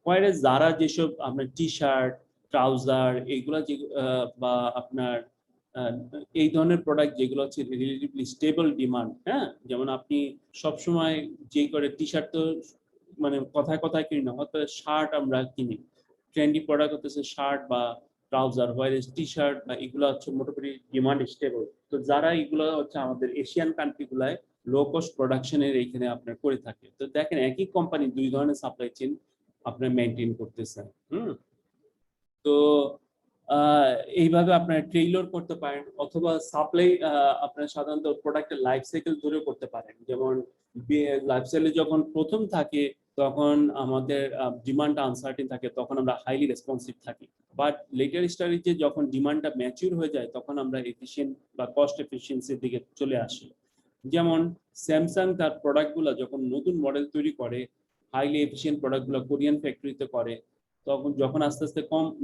পরে যারা যেসব আপনার টি শার্ট, ট্রাউজার এইগুলা যে বা আপনার এই ধরনের প্রোডাক্ট যেগুলো হচ্ছে রিলেটিভলি স্টেবল ডিমান্ড, হ্যাঁ, যেমন আপনি সবসময় যেই করে টি শার্ট তো মানে কথায় কথায় কিনি না, হয়তো শার্ট আমরা কিনি, ট্রেন্ডি প্রোডাক্ট হতেছে শার্ট বা ট্রাউজার, হোয়াইট টি শার্ট, বা এগুলো হচ্ছে মোটামুটি ডিমান্ড স্টেবল। তো যারা এগুলো হচ্ছে আমাদের এশিয়ান কান্ট্রি গুলায় লো কস্ট প্রোডাকশনের এইখানে আপনার করে থাকে। তো দেখেন একই কোম্পানি দুই ধরনের সাপ্লাই চেইন আপনার মেনটেন করতেছে। তো এইভাবে আপনার ট্রেইলর করতে পারেন, অথবা সাপ্লাই আপনার সাধারণত প্রোডাক্টের লাইফ সাইকেল ধরে করতে পারেন। যেমন লাইফ সাইকেল যখন প্রথম থাকে তখন আমাদের ডিমান্ডটা আনসার্টেন থাকে, তখন আমরা হাইলি রেসপন্সিভ থাকি। বাট লেটার স্টেজে যখন ডিমান্ডটা ম্যাচিউর হয়ে যায় তখন আমরা এফিশিয়েন্ট বা কস্ট এফিসিয়েন্সির দিকে চলে আসি। যেমন স্যামসাং তার প্রোডাক্টগুলো যখন নতুন মডেল তৈরি করে, হাইলি এফিশিয়েন্ট প্রোডাক্টগুলো কোরিয়ান ফ্যাক্টরিতে করে, তখন যখন আস্তে আস্তে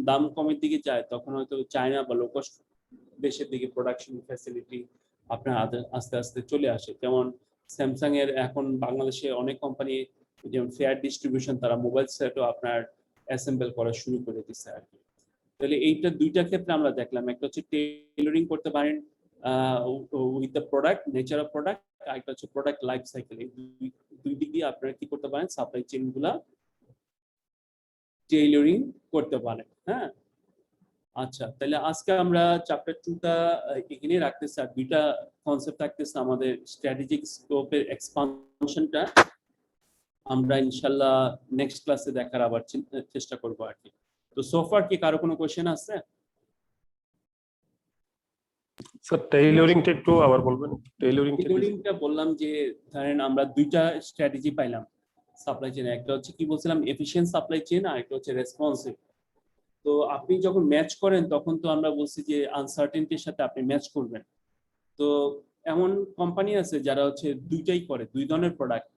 দাম কমের দিকে যায় তখন হয়তো চায়না বা লোকস্ট দেশের দিকে প্রোডাকশন ফ্যাসিলিটি আপনার আস্তে আস্তে চলে আসে। যেমন স্যামসাং এর এখন বাংলাদেশে অনেক কোম্পানি, যেমন ফেয়ার ডিস্ট্রিবিউশন, তারা মোবাইল সেটও আপনার অ্যাসেম্বল করা শুরু করে দিচ্ছে আর কি। তাহলে এইটা দুইটা ক্ষেত্রে আমরা দেখলাম, একটা হচ্ছে টেইলরিং করতে পারেন with the product, nature of product, আর একটা হচ্ছে প্রোডাক্ট লাইফ সাইকেল। এই দুই দিক দিয়ে আপনারা কি করতে পারেন, সাপ্লাই চেইন গুলা টেইলরিং করতে পারেন। হ্যাঁ, আচ্ছা, তাহলে আজকে আমরা চ্যাপ্টার 2টা এখানে রাখতেছি, আর দুইটা কনসেপ্ট থাকতেছে আমাদের স্ট্র্যাটেজিক স্কোপের এক্সপানশনটা আমরা ইনশাআল্লাহ নেক্সট ক্লাসে দেখার আবার চেষ্টা করব আর কি। তো সোফার কি কারো কোনো কোশ্চেন আছে? স্যার টেইলরিংটা একটু আবার বলবেন, টেইলরিংটা কি? টেইলরিংটা বললাম যে ধরেন আমরা দুইটা স্ট্র্যাটেজি পাইলাম সাপ্লাই চেইনে, একটা হচ্ছে কি বলছিলাম এফিশিয়েন্ট সাপ্লাই চেইন, আর একটা হচ্ছে রেসপন্সিভ। তো আপনি যখন ম্যাচ করেন তখন তো আমরা বলছি যে আনসার্টেনটির সাথে আপনি ম্যাচ করবেন। তো এমন কোম্পানি আছে যারা হচ্ছে দুইটাই করে, দুই ধরনের প্রোডাক্ট।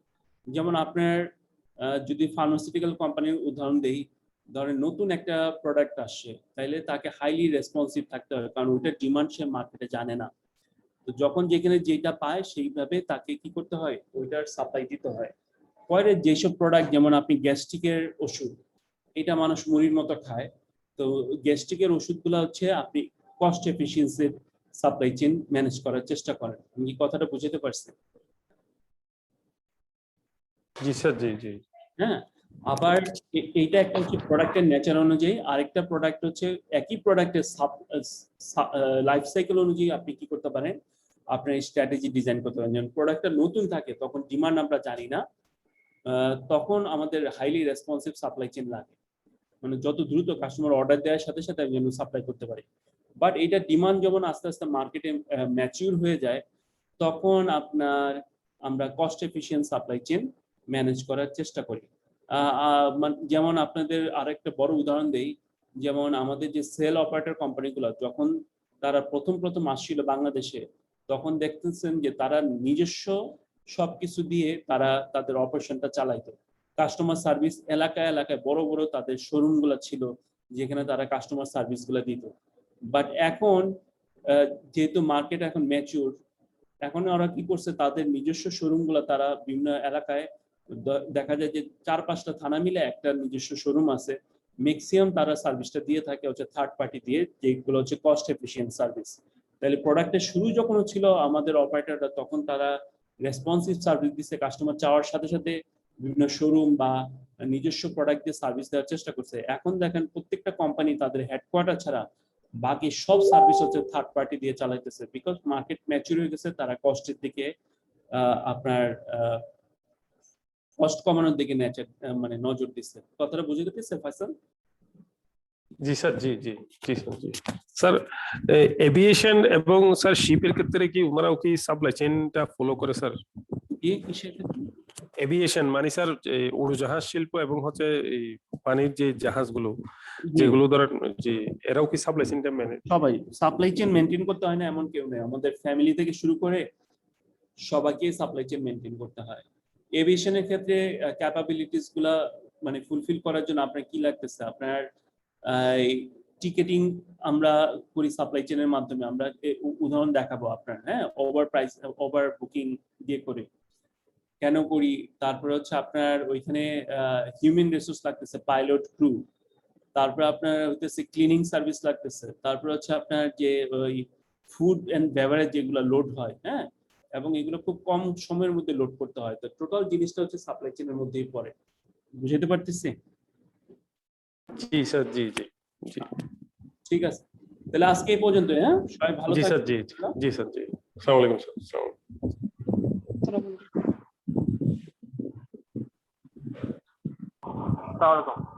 যেমন আপনার যদি ফার্মাসিউটিক্যাল কোম্পানির উদাহরণ দেই, ধরেন নতুন একটা প্রোডাক্ট আসছে, তাইলে তাকে হাইলি রেসপন্সিভ থাকতে হবে, কারণ ওইটার ডিমান্ড সে মার্কেটে জানে না। তো যখন যেখানে যেটা পায় সেইভাবে তাকে কি করতে হয়, ওইটার সাপ্লাই দিতে হয়। পরে যেসব প্রোডাক্ট, যেমন আপনি গ্যাস্ট্রিকের ওষুধ, এটা মানুষ মুড়ির মতো খায়, তো গ্যাস্ট্রিকের ওষুধগুলো হচ্ছে আপনি কস্ট এফিসিয়েন্সির সাপ্লাই চেইন ম্যানেজ করার চেষ্টা করেন। আমি কি কথাটা বুঝতে পারছি? জি স্যার, জি জি। হ্যাঁ, আবার এইটা একটা হচ্ছে প্রোডাক্টের নেচার অনুযায়ী, আরেকটা প্রোডাক্ট হচ্ছে একই প্রোডাক্টের লাইফ সাইকেল অনুযায়ী আপনি কি করতে পারেন, আপনার স্ট্র্যাটেজি ডিজাইন করতে পারেন। যেমন প্রোডাক্টটা নতুন থাকে তখন ডিমান্ড আমরা জানি না, তখন আমাদের হাইলি রেসপন্সিভ সাপ্লাই চেইন লাগে, মানে যত দ্রুত কাস্টমার অর্ডার দেওয়ার সাথে সাথে আমি সাপ্লাই করতে পারি। বাট এটা ডিমান্ড যখন আস্তে আস্তে মার্কেটে ম্যাচিউর হয়ে যায় তখন আপনার আমরা cost efficient supply chain manage করার চেষ্টা করি। যেমন আপনাদের আরেকটা বড় উদাহরণ দেই, যেমন আমাদের যে সেল অপারেটর কোম্পানিগুলো যখন তারা প্রথম প্রথম আসছিল বাংলাদেশে, তখন দেখতেছেন যে তারা নিজস্ব সবকিছু দিয়ে তারা তাদের অপারেশনটা চালাইতো। কাস্টমার সার্ভিস এলাকায় এলাকায় বড় বড় তাদের শোরুম গুলো ছিল, যেখানে তারা কাস্টমার সার্ভিস গুলো দিত। বাট এখন যেহেতু মার্কেট এখন ম্যাচিউর, এখন ওরা কি করছে, তাদের নিজস্ব শোরুম গুলো তারা বিভিন্ন এলাকায়, দেখা যায় যে 4-5টা থানা মিলে একটা নিজস্ব শোরুম আছে, ম্যাক্সিমাম তারা সার্ভিসটা দিয়ে থাকে হচ্ছে থার্ড পার্টি দিয়ে, যেগুলো হচ্ছে কস্ট এফিশিয়েন্ট সার্ভিস। তাহলে প্রোডাক্টের শুরু যখন ছিল আমাদের অপারেটররা, তখন তারা রেসপন্সিভ সার্ভিস দিচ্ছে, কাস্টমার চাওয়ার সাথে সাথে বিভিন্ন শোরুম বা নিজস্ব প্রোডাক্ট দিয়ে সার্ভিস দেওয়ার চেষ্টা করছে। এখন দেখেন প্রত্যেকটা কোম্পানি তাদের হেডকোয়ার্টার ছাড়া বাকি সব সার্ভিস হচ্ছে থার্ড পার্টি দিয়ে চালাইতেছে, বিকজ মার্কেট ম্যাচিউর হয়ে গেছে, তারা কস্টের দিকে আপনার কস্ট কমানোর দিকে মানে নজর দিচ্ছে। কথাটা বুঝে গেছে ফাইসাল? জি স্যার, জি জি জি স্যার, জি স্যার। এভিয়েশন এবং স্যার শিপের ক্ষেত্রে কি ওনারাও কি সাপ্লাই চেইনটা ফলো করে স্যার? কিসের ক্ষেত্রে? এভিয়েশন মানে স্যার উড়োজাহাজ শিল্প এবং হচ্ছে এই পানির যে জাহাজগুলো যেগুলো ধরেন, যে এরাও কি সাপ্লাই চেইনটা মেনে? সবাই সাপ্লাই চেইন মেনটেন করতে হয় না এমন কেউ নেই, আমাদের ফ্যামিলি থেকে শুরু করে সবাইকে সাপ্লাই চেইন মেনটেন করতে হয়। এভিয়েশনের ক্ষেত্রে ক্যাপাবিলিটিস গুলা মানে ফুলফিল করার জন্য আপনার কি লাগতেছে, আপনার টিকেটিং আমরা করি সাপ্লাই চেইনের মাধ্যমে, আমরা উদাহরণ দেখাবো আপনার, হ্যাঁ, ওভার প্রাইস ওভার বুকিং দিয়ে করি কেন করি। তারপরে হচ্ছে আপনার ওইখানে হিউম্যান রিসোর্স লাগতেছে, পাইলট ক্রু, তারপরে আপনার হচ্ছে ক্লিনিং সার্ভিস লাগতেছে, তারপরে হচ্ছে আপনার যে ওই ফুড এন্ড বেভারেজ যেগুলো লোড হয়, হ্যাঁ, এবং এগুলো খুব কম সময়ের মধ্যে লোড করতে হয়। তো টোটাল জিনিসটা হচ্ছে সাপ্লাই চেইনের মধ্যেই পড়ে। বুঝতে পারতেছি? জি স্যার, জি জি জি। ঠিক আছে, তাহলে আজকে এই পর্যন্ত। হ্যাঁ, সবাই ভালো জি স্যার, থাকবেন। জি জি স্যার, জি। আসসালামু আলাইকুম স্যার। আসসালামু আলাইকুম।